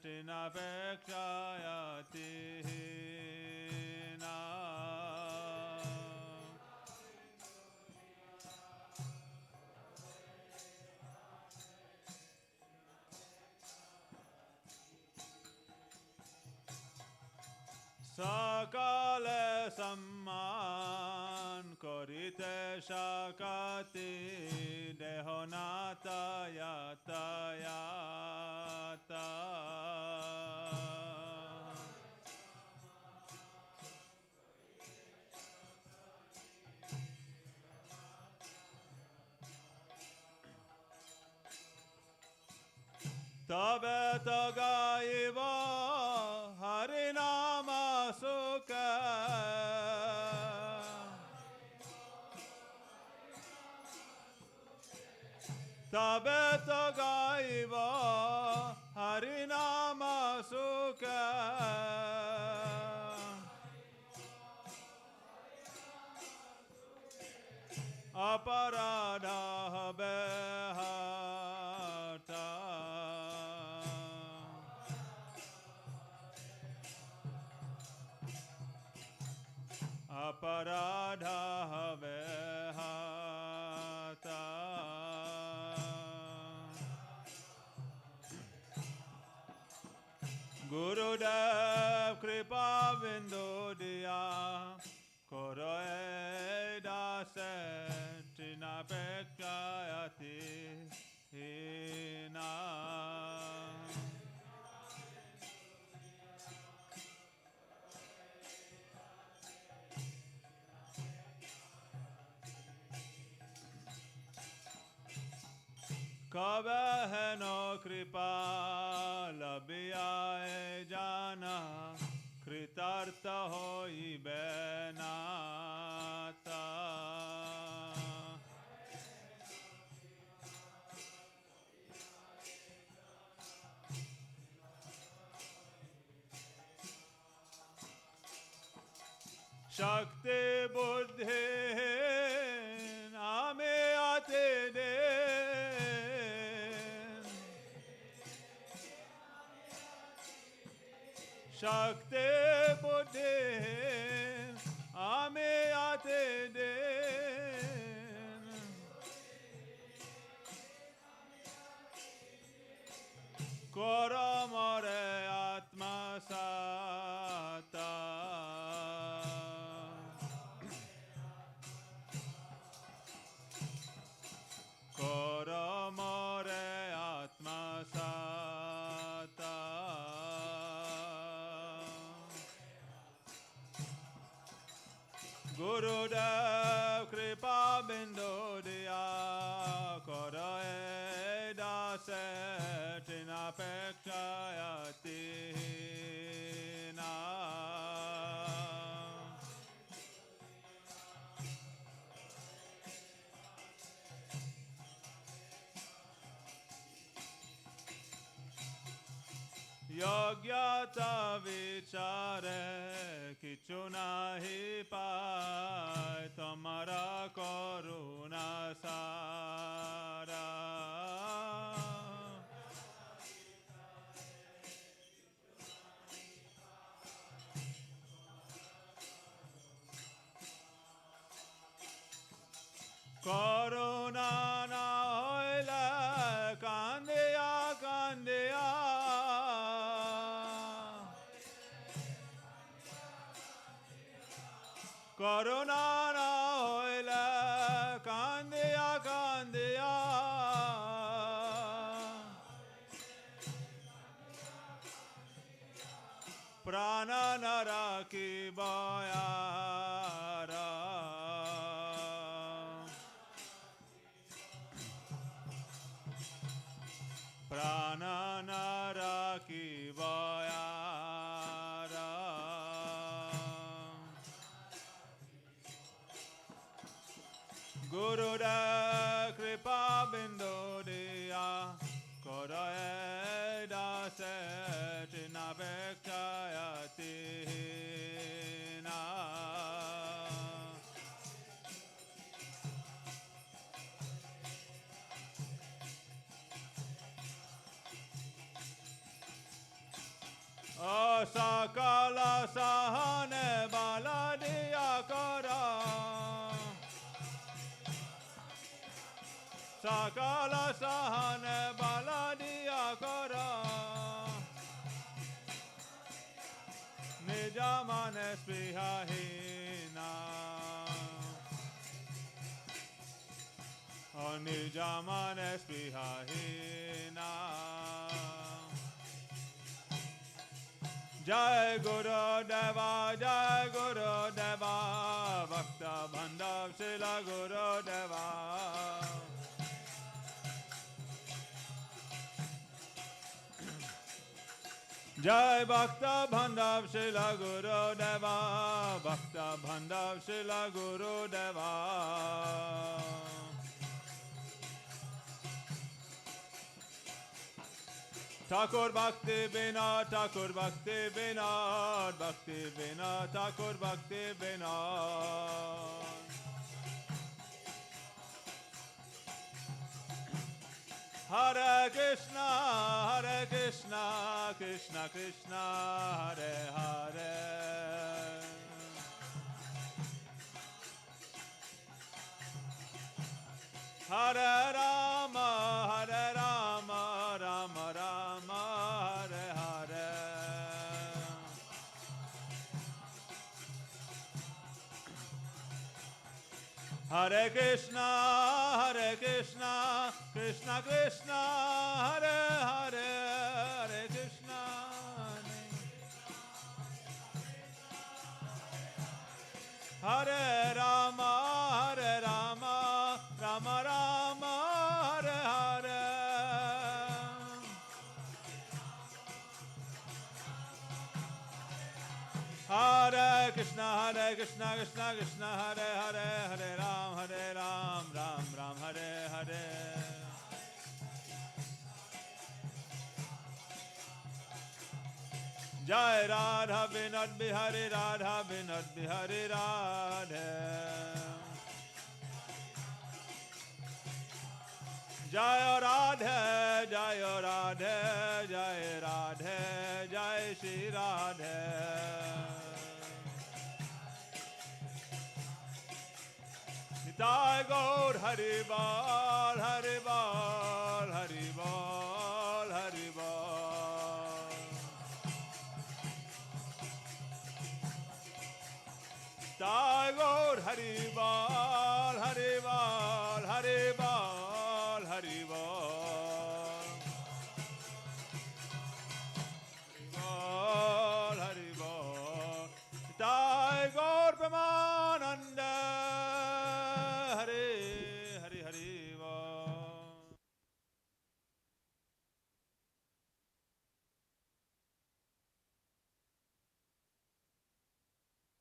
tina pekshayati Sakale samman korite shakati dehonata yata yata Tabe tagaiva harinama sukha तबे तो गाइब हरि नाम सुख अपराध बेहटा अपराध बेहटा गुरुदेव कृपा बिंदु दिया करो दास तिनापेक्षायति हीना कब है नो कृपा लबियाए जाना कृतार्थ होई बेनाता शक्ति बुद्धि नामे आते दे शक्ति बुद्धि आमे आते दे करो मोरे आत्मा साता करो मोरे आत्मा साता गुरुदेव कृपा बिंदु दिया करो दास तिनापेक्षायति हीना योग्यता विचारे किछु नाही पाए तुम्हारा करुणा सारा करुणा ना होइले कांदिया कांदिया करुणा ना होइले कांदिया कांदिया प्राण न राखी बयारा प्राण न राखी बयारा गुरुदेव कृपा बिंदु दिया करो दास तिनापेक्षायति हीना सकल सहन बल दिया करो सकल सहन बल दिया करो निज मन स्पृहहीना निज मन स्पृहहीना जय गुरुदेवा भक्त बांधव शिल गुरुदेवा जय भक्त बांधव शिल गुरुदेवा भक्त बांधव शिल गुरुदेवा Thakur Bhakti Vinod, Thakur Bhakti Vinod, Bhakti Vinod, Thakur Bhakti Vinod. Hare Krishna, Krishna Krishna, Hare Hare. Hare Rama, Rama Rama, Hare Hare. Hare Krishna, Krishna Krishna, Hare Hare, Hare Krishna. Hare Rama, Rama Rama, Hare Hare. Hare Krishna, Krishna Krishna, Hare Hare, Hare Ram, Ram Hare Hare. Jai Radha Vinod Bihari, Radha Vinod Bihari Radhe. Jai Radhe, Jai Radhe, Jai Radhe, Jai Shri Radhe. Nitai Gaur Hari Bol, Hari Bol, Hari Bol, Hari Bol. Nitai Gaur Hari Bol.